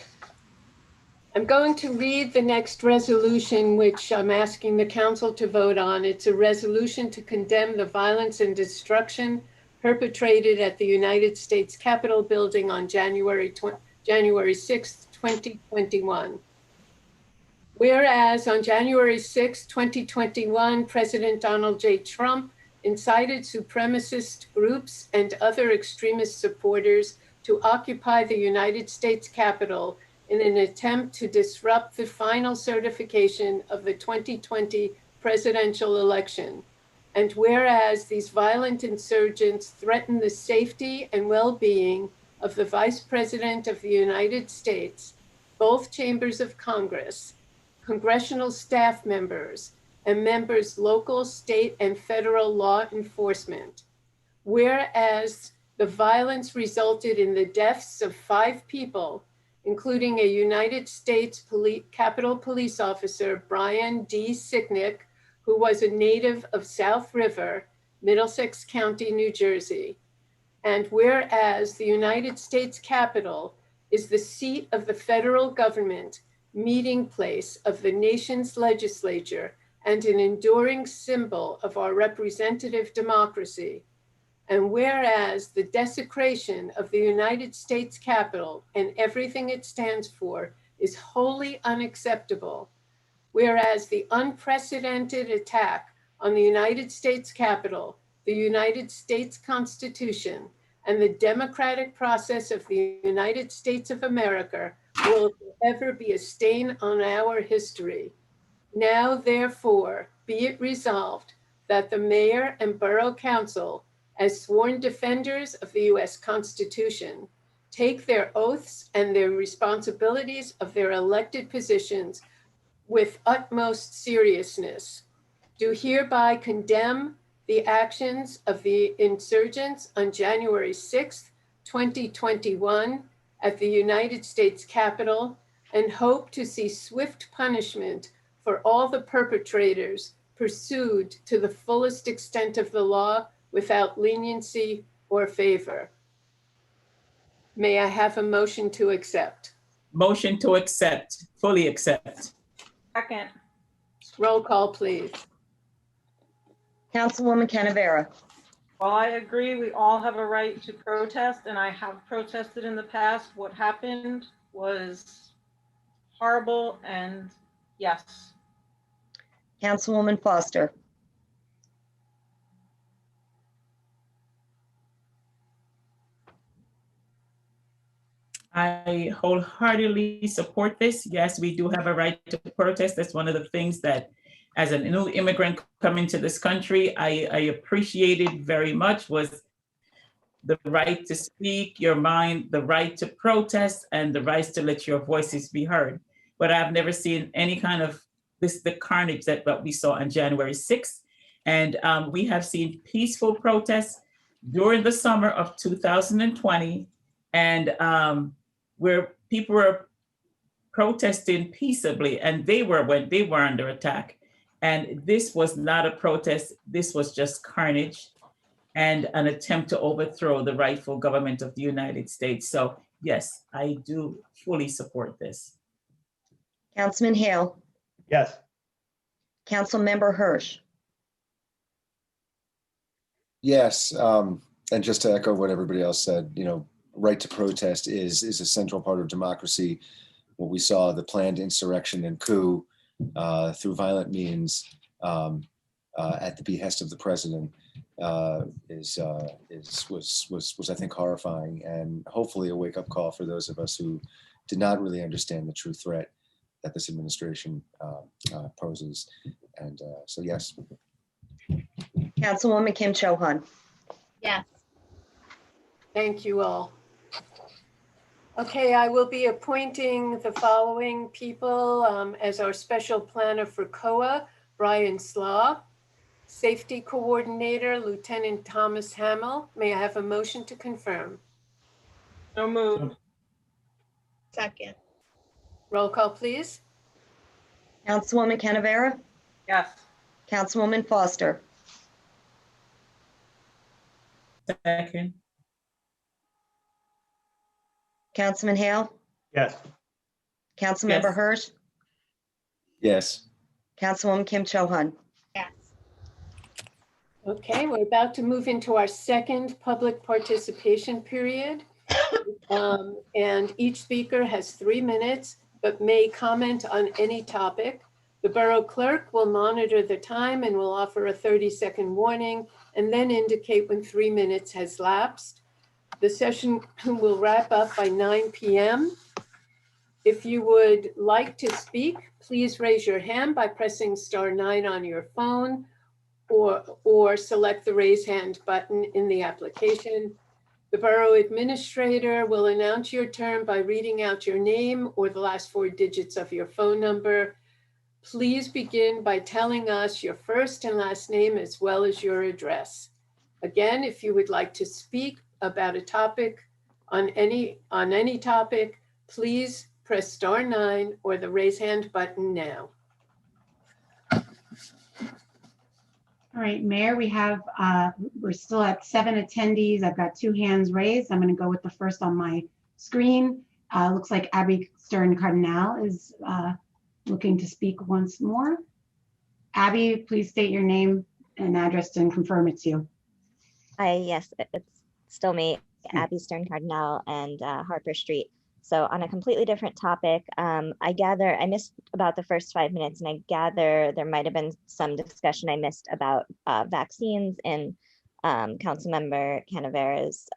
B: I'm going to read the next resolution, which I'm asking the council to vote on. It's a resolution to condemn the violence and destruction perpetrated at the United States Capitol building on January 6th, 2021. Whereas on January 6, 2021, President Donald J. Trump incited supremacist groups and other extremist supporters to occupy the United States Capitol in an attempt to disrupt the final certification of the 2020 presidential election. And whereas these violent insurgents threaten the safety and well-being of the Vice President of the United States, both chambers of Congress, congressional staff members, and members local, state, and federal law enforcement. Whereas the violence resulted in the deaths of 5 people, including a United States Capitol Police officer, Brian D. Sicknick, who was a native of South River, Middlesex County, New Jersey. And whereas the United States Capitol is the seat of the federal government, meeting place of the nation's legislature, and an enduring symbol of our representative democracy. And whereas the desecration of the United States Capitol and everything it stands for is wholly unacceptable, whereas the unprecedented attack on the United States Capitol, the United States Constitution, and the democratic process of the United States of America will forever be a stain on our history. Now, therefore, be it resolved that the mayor and borough council, as sworn defenders of the US Constitution, take their oaths and their responsibilities of their elected positions with utmost seriousness. Do hereby condemn the actions of the insurgents on January 6th, 2021 at the United States Capitol, and hope to see swift punishment for all the perpetrators pursued to the fullest extent of the law without leniency or favor. May I have a motion to accept?
C: Motion to accept, fully accept.
F: Second.
B: Roll call, please.
E: Councilwoman Canavera?
F: While I agree we all have a right to protest, and I have protested in the past, what happened was horrible, and yes.
E: Councilwoman Foster?
C: I wholeheartedly support this. Yes, we do have a right to protest. That's one of the things that, as a new immigrant coming to this country, I appreciated very much, was the right to speak your mind, the right to protest, and the right to let your voices be heard. But I've never seen any kind of the carnage that we saw on January 6th. And we have seen peaceful protests during the summer of 2020, and where people were protesting peaceably, and they were under attack. And this was not a protest. This was just carnage and an attempt to overthrow the rightful government of the United States. So yes, I do fully support this.
E: Councilman Hale?
G: Yes.
E: Councilmember Hersh?
D: Yes, and just to echo what everybody else said, right to protest is a central part of democracy. What we saw, the planned insurrection and coup through violent means at the behest of the president was I think horrifying, and hopefully a wake-up call for those of us who did not really understand the true threat that this administration poses. And so yes.
E: Councilwoman Kim Chohan?
H: Yes.
B: Thank you all. Okay, I will be appointing the following people as our special planner for COA: Brian Slaw, safety coordinator, Lieutenant Thomas Hamill. May I have a motion to confirm?
F: So moved.
H: Second.
B: Roll call, please.
E: Councilwoman Canavera?
F: Yes.
E: Councilwoman Foster?
C: Second.
E: Councilman Hale?
G: Yes.
E: Councilmember
C: Yes.
E: Hersh?
D: Yes.
E: Councilwoman Kim Chohan?
H: Yes.
B: Okay, we're about to move into our second public participation period. And each speaker has 3 minutes, but may comment on any topic. The borough clerk will monitor the time and will offer a 30-second warning and then indicate when 3 minutes has lapsed. The session will wrap up by 9 p.m. If you would like to speak, please raise your hand by pressing *9 on your phone, or select the raise hand button in the application. The borough administrator will announce your turn by reading out your name or the last 4 digits of your phone number. Please begin by telling us your first and last name as well as your address. Again, if you would like to speak about a topic on any topic, please press *9 or the raise hand button now.
A: All right, Mayor, we're still at 7 attendees. I've got 2 hands raised. I'm going to go with the first on my screen. Looks like Abby Stern Cardinal is looking to speak once more. Abby, please state your name and address and confirm it's you.
J: Hi, yes, it's still me,
A: Okay.
J: Abby Stern Cardinal and Harper Street. So on a completely different topic, I gather I missed about the first 5 minutes, and I gather there might have been some discussion I missed about vaccines in Councilmember Canavera's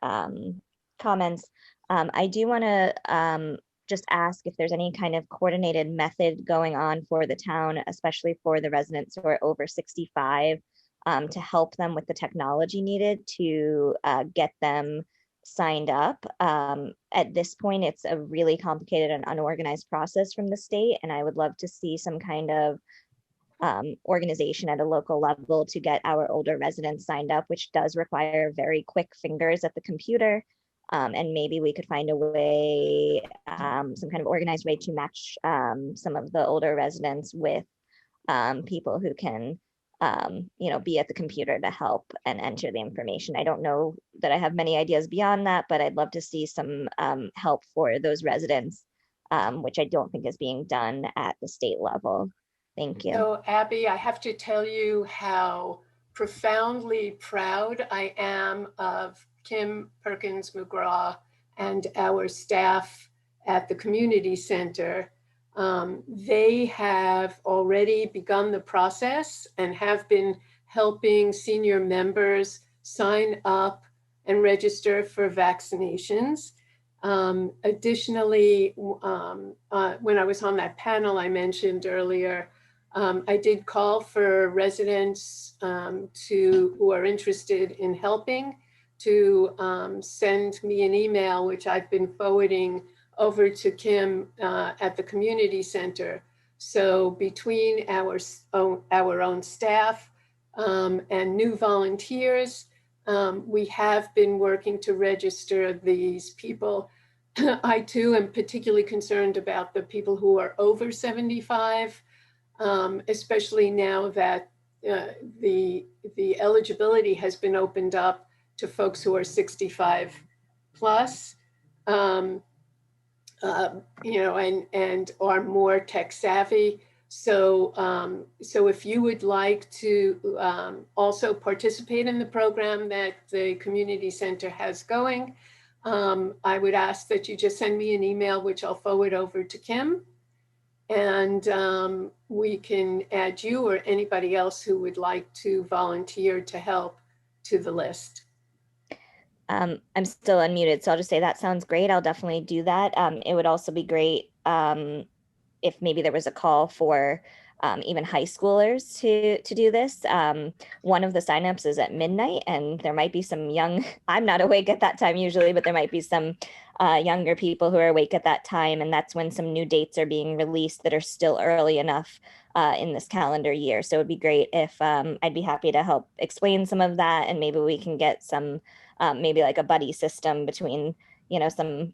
J: comments. I do want to just ask if there's any kind of coordinated method going on for the town, especially for the residents who are over 65, to help them with the technology needed to get them signed up. At this point, it's a really complicated and unorganized process from the state, and I would love to see some kind of organization at a local level to get our older residents signed up, which does require very quick fingers at the computer. And maybe we could find a way, some kind of organized way to match some of the older residents with people who can be at the computer to help and enter the information. I don't know that I have many ideas beyond that, but I'd love to see some help for those residents, which I don't think is being done at the state level. Thank you.
B: So Abby, I have to tell you how profoundly proud I am of Kim Perkins McGraw and our staff at the community center. They have already begun the process and have been helping senior members sign up and register for vaccinations. Additionally, when I was on that panel I mentioned earlier, I did call for residents who are interested in helping to send me an email, which I've been forwarding over to Kim at the community center. So between our own staff and new volunteers, we have been working to register these people. I too am particularly concerned about the people who are over 75, especially now that the eligibility has been opened up to folks who are 65 plus, and are more tech savvy. So, so if you would like to also participate in the program that the community center has going, I would ask that you just send me an email, which I'll forward over to Kim, and we can add you or anybody else who would like to volunteer to help to the list.
J: I'm still unmuted, so I'll just say that sounds great. I'll definitely do that. It would also be great if maybe there was a call for even high schoolers to do this. One of the signups is at midnight, and there might be some young, I'm not awake at that time usually, but there might be some younger people who are awake at that time, and that's when some new dates are being released that are still early enough in this calendar year. So it'd be great if I'd be happy to help explain some of that, and maybe we can get some maybe like a buddy system between some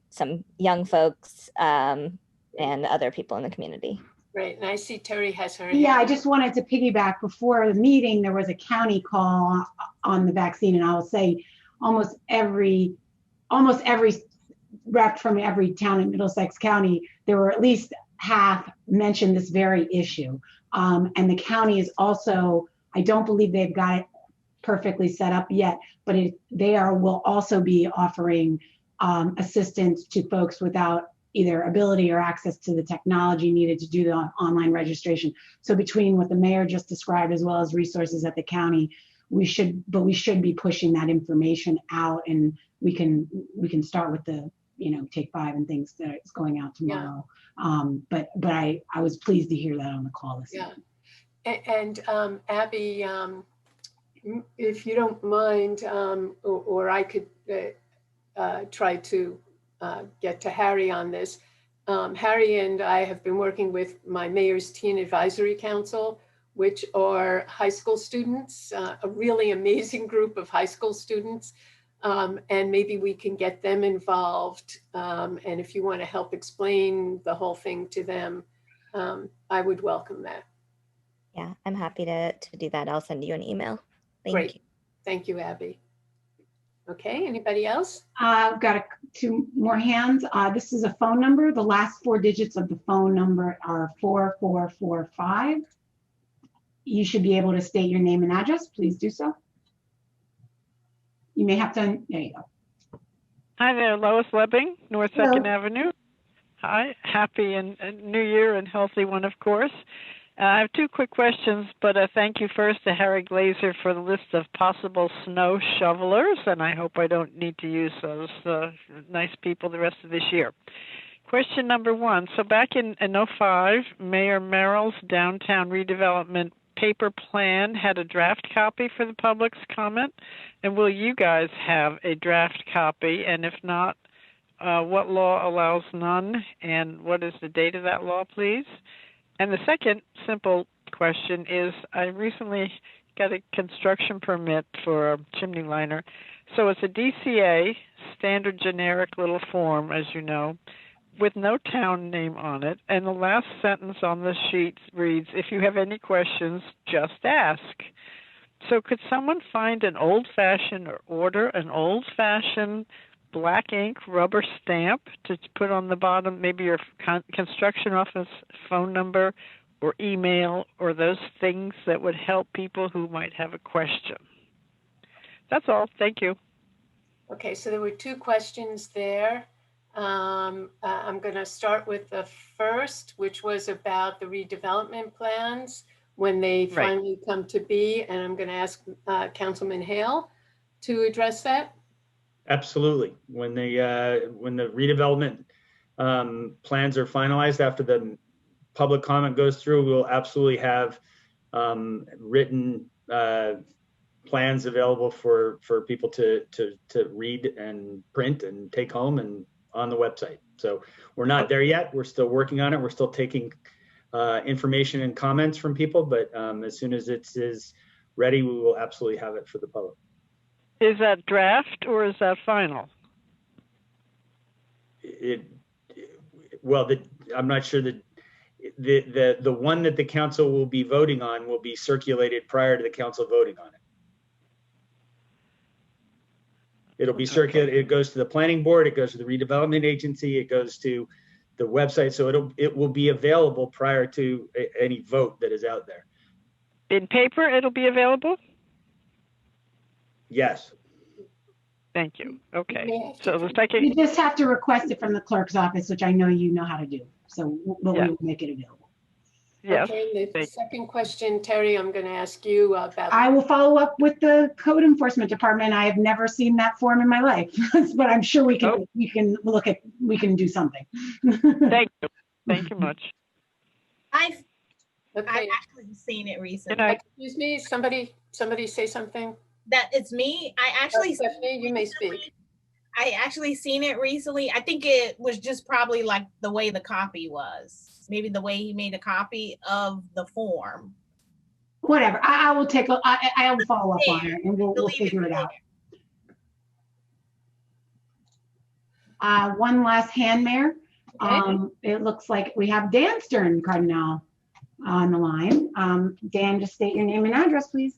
J: young folks and other people in the community.
B: Right, and I see Terry has her
A: Yeah,
B: hand.
A: I just wanted to piggyback. Before the meeting, there was a county call on the vaccine, and I will say almost every rep from every town in Middlesex County, there were at least half mentioned this very issue. And the county is also, I don't believe they've got it perfectly set up yet, but will also be offering assistance to folks without either ability or access to the technology needed to do the online registration. So between what the mayor just described, as well as resources at the county, we should be pushing that information out, and we can start with the Take 5 and things that is going out tomorrow. Yeah. But I was pleased to hear that on the call list.
B: Yeah, and Abby, if you don't mind, or I could try to get to Harry on this. Harry and I have been working with my mayor's teen advisory council, which are high school students, a really amazing group of high school students. And maybe we can get them involved. And if you want to help explain the whole thing to them, I would welcome that.
J: Yeah, I'm happy to do that. I'll send you an email. Thank
B: Great.
J: you.
B: Thank you, Abby. Okay, anybody else?
A: I've got two more hands. This is a phone number. The last 4 digits of the phone number are 4445. You should be able to state your name and address. Please do so. You may have to, there you go.
K: Hi there, Lois Lebbing, North
A: Hello.
K: 2nd Avenue. Hi, happy and New Year and healthy one, of course. I have 2 quick questions, but thank you first to Harry Glazer for the list of possible snow shovelers, and I hope I don't need to use those nice people the rest of this year. Question number 1, so back in 05, Mayor Merrill's downtown redevelopment paper plan had a draft copy for the public's comment, and will you guys have a draft copy, and if not, what law allows none, and what is the date of that law, please? And the second simple question is, I recently got a construction permit for a chimney liner. So it's a DCA, standard generic little form, as you know, with no town name on it. And the last sentence on the sheet reads, if you have any questions, just ask. So could someone find an old-fashioned or order an old-fashioned black ink rubber stamp to put on the bottom, maybe your construction office phone number or email or those things that would help people who might have a question? That's all. Thank you.
B: Okay, so there were 2 questions there. I'm going to start with the first, which was about the redevelopment plans when they finally come to be, and I'm going to ask Councilman Hale to address that.
G: Absolutely. When the redevelopment plans are finalized after the public comment goes through, we'll absolutely have written plans available for people to read and print and take home and on the website. So we're not there yet. We're still working on it. We're still taking information and comments from people, but as soon as it is ready, we will absolutely have it for the public.
K: Is that draft or is that final?
G: I'm not sure that the one that the council will be voting on will be circulated prior to the council voting on it. It'll be circulated. It goes to the planning board. It goes to the redevelopment agency. It goes to the website. So it will be available prior to any vote that is out there.
K: In paper, it'll be available?
G: Yes.
K: Thank you. Okay.
B: Yeah.
K: So the second.
A: You just have to request it from the clerk's office, which I know you know how to do. So we will make it available.
K: Yes.
B: Okay, the second question, Terry, I'm going to ask you about.
A: I will follow up with the code enforcement department. I have never seen that form in my life, but I'm sure we can we can do something.
K: Thank you. Thank you much.
H: I've actually seen it recently.
B: Excuse me, somebody say something.
H: That it's me. I actually
B: Stephanie, you may speak.
H: I actually seen it recently. I think it was just probably like the way the copy was. Maybe the way he made a copy of the form.
A: Whatever. I will take a. I will follow up on it, and we'll figure it out. One last hand, Mayor.
B: Okay.
A: It looks like we have Dan Stern Cardinal on the line. Dan, just state your name and address, please.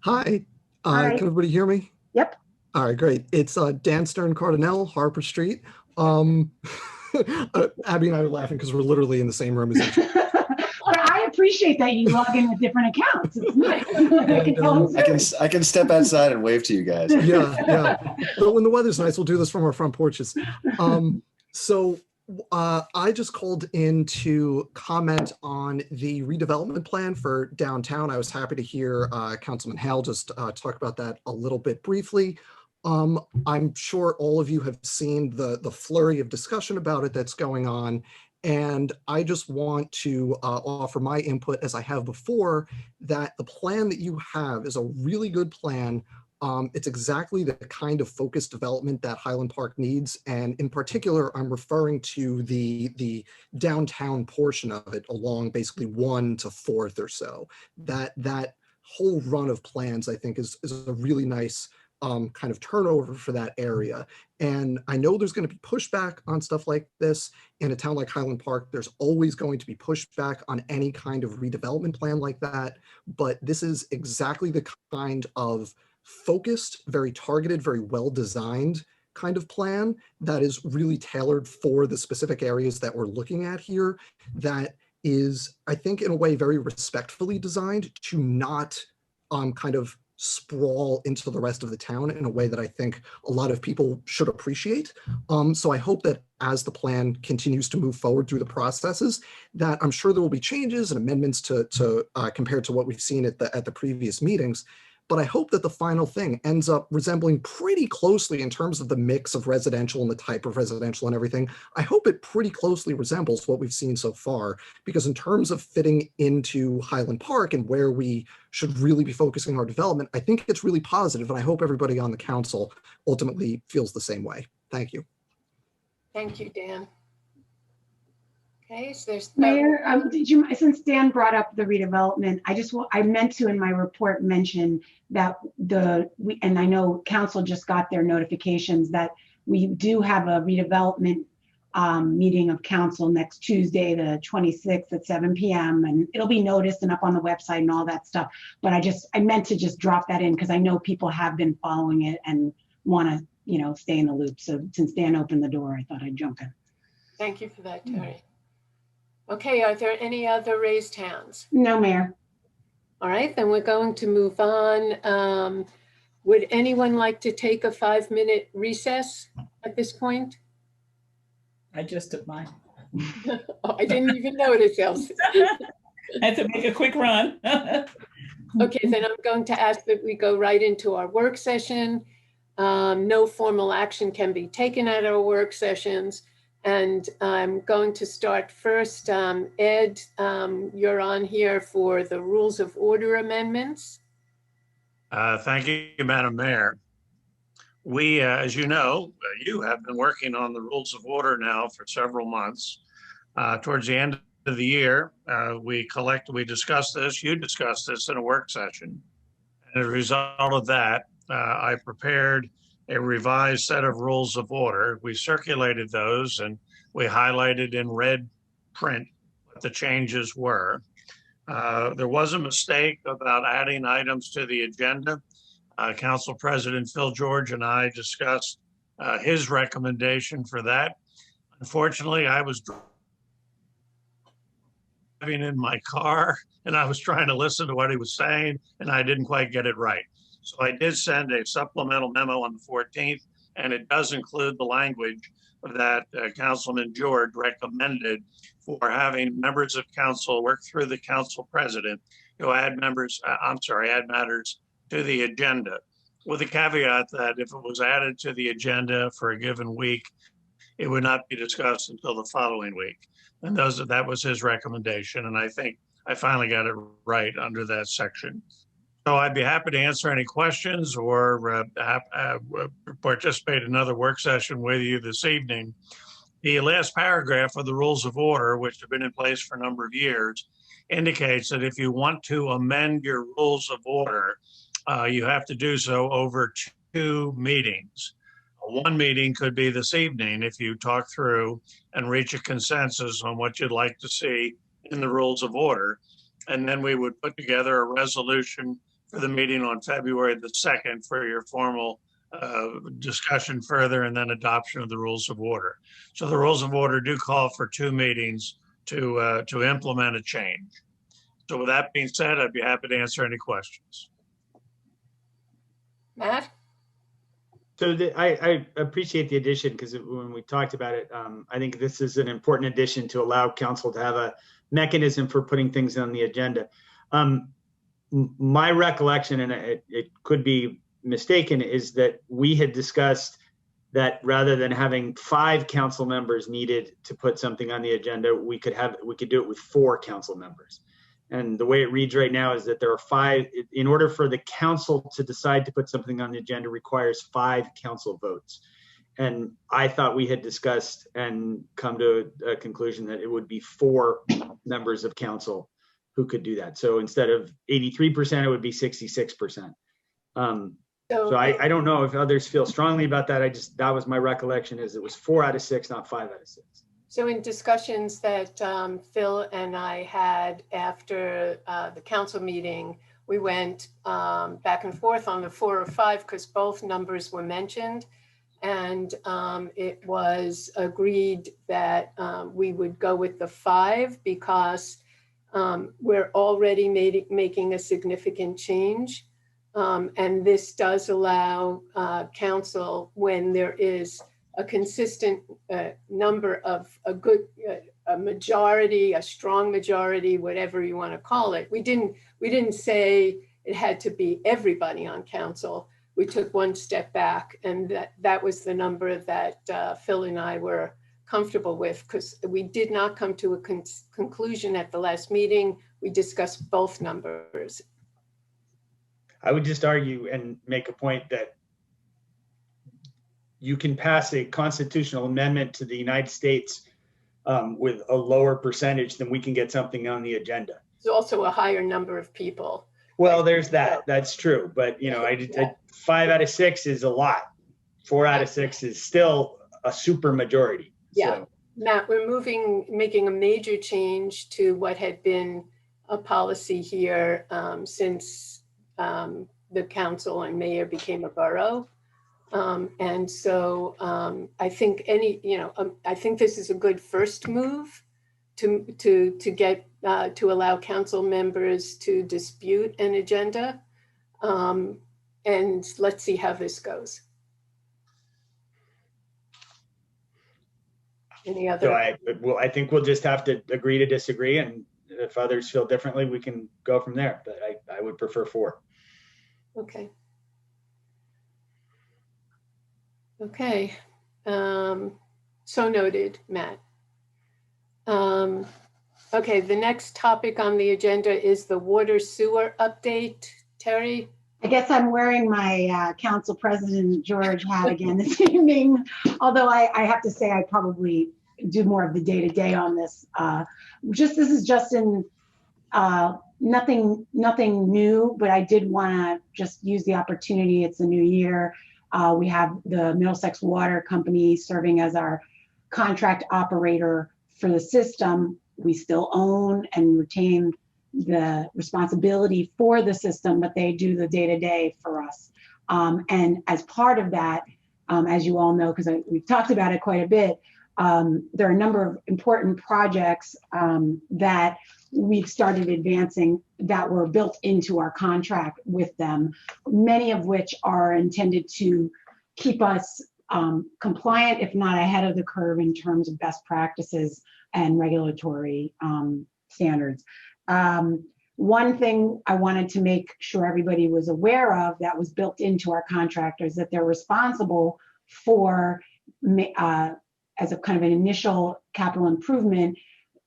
L: Hi.
A: Hi.
L: Can everybody hear me?
A: Yep.
L: All right, great. It's Dan Stern Cardinal, Harper Street. Abby and I are laughing because we're literally in the same room as each other.
A: I appreciate that you log in with different accounts. It's nice.
D: I can step outside and wave to you guys.
L: Yeah. But when the weather's nice, we'll do this from our front porches. I just called in to comment on the redevelopment plan for downtown. I was happy to hear Councilman Hale just talk about that a little bit briefly. I'm sure all of you have seen the flurry of discussion about it that's going on. And I just want to offer my input, as I have before, that the plan that you have is a really good plan. It's exactly the kind of focused development that Highland Park needs. And in particular, I'm referring to the downtown portion of it along basically 1 to 4th or so. That whole run of plans, I think, is a really nice kind of turnover for that area. And I know there's going to be pushback on stuff like this. In a town like Highland Park, there's always going to be pushback on any kind of redevelopment plan like that. But this is exactly the kind of focused, very targeted, very well-designed kind of plan that is really tailored for the specific areas that we're looking at here, that is, I think, in a way, very respectfully designed to not kind of sprawl into the rest of the town in a way that I think a lot of people should appreciate. So I hope that as the plan continues to move forward through the processes, that I'm sure there will be changes and amendments to compared to what we've seen at the previous meetings. But I hope that the final thing ends up resembling pretty closely in terms of the mix of residential and the type of residential and everything. I hope it pretty closely resembles what we've seen so far, because in terms of fitting into Highland Park and where we should really be focusing our development, I think it's really positive, and I hope everybody on the council ultimately feels the same way. Thank you.
B: Thank you, Dan. Okay, so there's
A: Mayor, did you, since Dan brought up the redevelopment, I meant to in my report mention that and I know council just got their notifications that we do have a redevelopment meeting of council next Tuesday, the 26th at 7 p.m. and it'll be noticed and up on the website and all that stuff. But I meant to just drop that in because I know people have been following it and want to, stay in the loop. So since Dan opened the door, I thought I'd jump in.
B: Thank you for that, Terry. Okay, are there any other raised hands?
A: No, Mayor.
B: All right, then we're going to move on. Would anyone like to take a 5-minute recess at this point?
C: I just took mine.
B: Oh, I didn't even notice, Elsie.
C: I had to make a quick run.
B: Okay, then I'm going to ask that we go right into our work session. No formal action can be taken at our work sessions. And I'm going to start first. Ed, you're on here for the rules of order amendments.
I: Thank you, Madam Mayor. We, as you know, you have been working on the rules of order now for several months. Towards the end of the year, we discussed this, you discussed this in a work session. And as a result of that, I prepared a revised set of rules of order. We circulated those and we highlighted in red print what the changes were. There was a mistake about adding items to the agenda. Council President Phil George and I discussed his recommendation for that. Unfortunately, I was driving in my car and I was trying to listen to what he was saying and I didn't quite get it right. So I did send a supplemental memo on the 14th, and it does include the language that Councilman George recommended for having members of council work through the council president to add matters to the agenda, with the caveat that if it was added to the agenda for a given week, it would not be discussed until the following week. And that was his recommendation, and I think I finally got it right under that section. So I'd be happy to answer any questions or participate in another work session with you this evening. The last paragraph of the rules of order, which have been in place for a number of years, indicates that if you want to amend your rules of order, you have to do so over 2 meetings. One meeting could be this evening if you talk through and reach a consensus on what you'd like to see in the rules of order. And then we would put together a resolution for the meeting on February the 2nd for your formal discussion further and then adoption of the rules of order. So the rules of order do call for 2 meetings to implement a change. So with that being said, I'd be happy to answer any questions.
B: Matt?
G: So I appreciate the addition because when we talked about it, I think this is an important addition to allow council to have a mechanism for putting things on the agenda. My recollection, and it could be mistaken, is that we had discussed that rather than having 5 council members needed to put something on the agenda, we could do it with 4 council members. And the way it reads right now is that there are 5, in order for the council to decide to put something on the agenda requires 5 council votes. And I thought we had discussed and come to a conclusion that it would be 4 members of council who could do that. So instead of 83%, it would be 66%. So I don't know if others feel strongly about that. That was my recollection, is it was 4 out of 6, not 5 out of 6.
B: So in discussions that Phil and I had after the council meeting, we went back and forth on the 4 or 5 because both numbers were mentioned. And it was agreed that we would go with the 5 because we're already making a significant change. And this does allow council, when there is a consistent number of a majority, a strong majority, whatever you want to call it. We didn't say it had to be everybody on council. We took one step back, and that was the number that Phil and I were comfortable with, because we did not come to a conclusion at the last meeting. We discussed both numbers.
G: I would just argue and make a point that you can pass a constitutional amendment to the United States with a lower percentage than we can get something on the agenda.
B: There's also a higher number of people.
G: Well, there's that. That's true. But, you know, 5 out of 6 is a lot. 4 out of 6 is still a super majority.
B: Yeah.
G: So.
B: Matt, we're making a major change to what had been a policy here since the council and mayor became a borough. And so I think I think this is a good first move to get to allow council members to dispute an agenda. And let's see how this goes. Any other?
G: So I think we'll just have to agree to disagree, and if others feel differently, we can go from there. But I would prefer 4.
B: Okay. Okay. So noted, Matt. Okay, the next topic on the agenda is the water sewer update. Terry?
A: I guess I'm wearing my Council President George hat again this evening, although I have to say I probably do more of the day-to-day on this. This is just in nothing new, but I did want to just use the opportunity. It's a new year. We have the Middlesex Water Company serving as our contract operator for the system. We still own and retain the responsibility for the system, but they do the day-to-day for us. And as part of that, as you all know, because we've talked about it quite a bit, there are a number of important projects that we've started advancing that were built into our contract with them, many of which are intended to keep us compliant, if not ahead of the curve in terms of best practices and regulatory standards. One thing I wanted to make sure everybody was aware of that was built into our contract is that they're responsible for, as a kind of an initial capital improvement,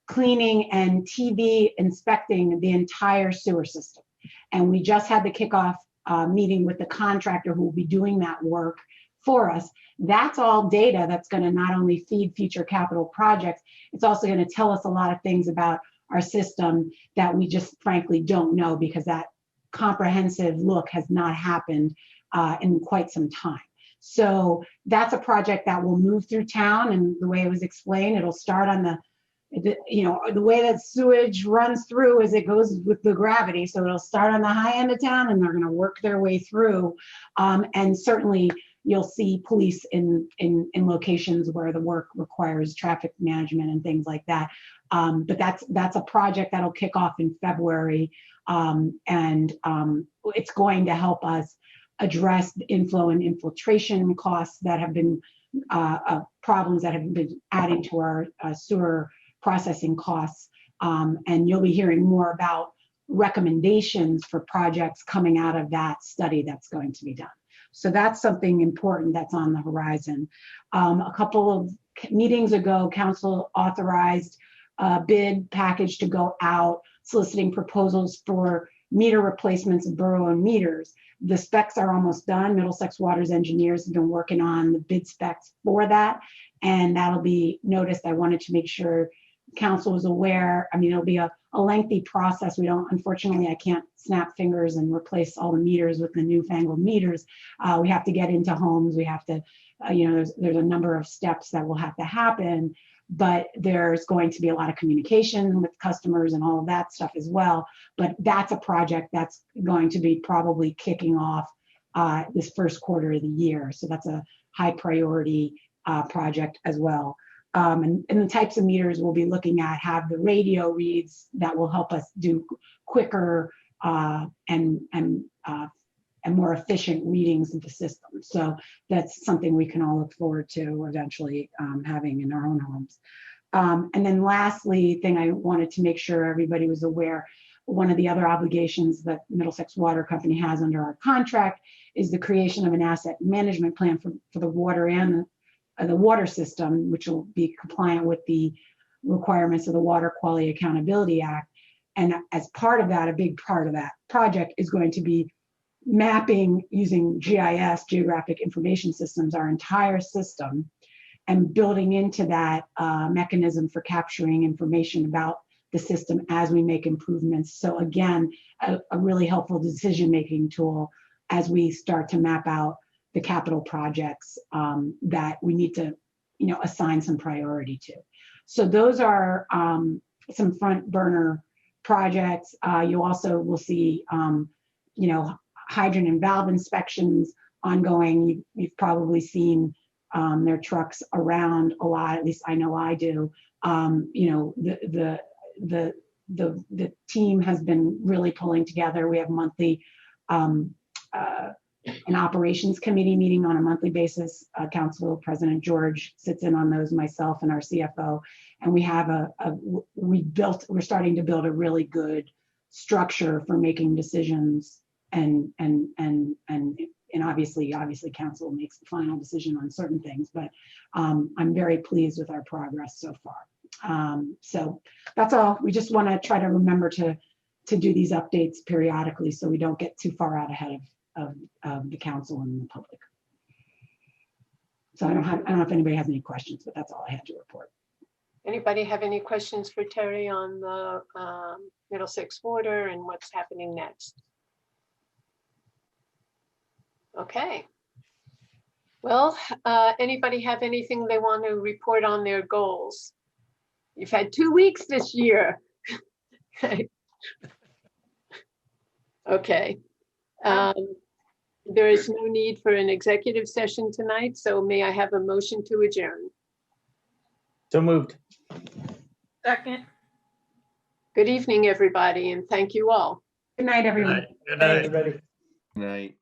A: cleaning and TV inspecting the entire sewer system. And we just had the kickoff meeting with the contractor who will be doing that work for us. That's all data that's going to not only feed future capital projects, it's also going to tell us a lot of things about our system that we just frankly don't know, because that comprehensive look has not happened in quite some time. So that's a project that will move through town, and the way it was explained, it'll start on the way that sewage runs through is it goes with the gravity. So it'll start on the high end of town and they're going to work their way through. And certainly you'll see police in locations where the work requires traffic management and things like that. But that's a project that'll kick off in February. And it's going to help us address the inflow and infiltration costs that have been problems that have been adding to our sewer processing costs. And you'll be hearing more about recommendations for projects coming out of that study that's going to be done. So that's something important that's on the horizon. A couple of meetings ago, Council authorized a bid package to go out soliciting proposals for meter replacements of borough-owned meters. The specs are almost done. Middlesex Water's engineers have been working on the bid specs for that, and that'll be noticed. I wanted to make sure council was aware. I mean, it'll be a lengthy process. We don't, unfortunately, I can't snap fingers and replace all the meters with the newfangled meters. We have to get into homes. We have to, there's a number of steps that will have to happen, but there's going to be a lot of communication with customers and all of that stuff as well. But that's a project that's going to be probably kicking off this first quarter of the year. So that's a high priority project as well. And the types of meters we'll be looking at have the radio reads that will help us do quicker and more efficient readings of the system. So that's something we can all look forward to eventually having in our own homes. And then lastly, thing I wanted to make sure everybody was aware, one of the other obligations that Middlesex Water Company has under our contract is the creation of an asset management plan for the water and the water system, which will be compliant with the requirements of the Water Quality Accountability Act. And as part of that, a big part of that project is going to be mapping using GIS, Geographic Information Systems, our entire system, and building into that mechanism for capturing information about the system as we make improvements. So again, a really helpful decision-making tool as we start to map out the capital projects that we need to, assign some priority to. So those are some front burner projects. You also will see, hydrant and valve inspections ongoing. You've probably seen their trucks around a lot. At least I know I do. The team has been really pulling together. We have monthly an operations committee meeting on a monthly basis. Council President George sits in on those, myself and our CFO, and we have we're starting to build a really good structure for making decisions, and obviously council makes the final decision on certain things, but I'm very pleased with our progress so far. So that's all. We just want to try to remember to do these updates periodically so we don't get too far out ahead of the council and the public. So I don't know if anybody has any questions, but that's all I had to report.
B: Anybody have any questions for Terry on the Middlesex Water and what's happening next? Okay. Well, anybody have anything they want to report on their goals? You've had 2 weeks this year. Okay. There is no need for an executive session tonight, so may I have a motion to adjourn?
G: So moved.
F: Second.
B: Good evening, everybody, and thank you all.
A: Good night, everyone.
I: Good night, everybody.
D: Good night.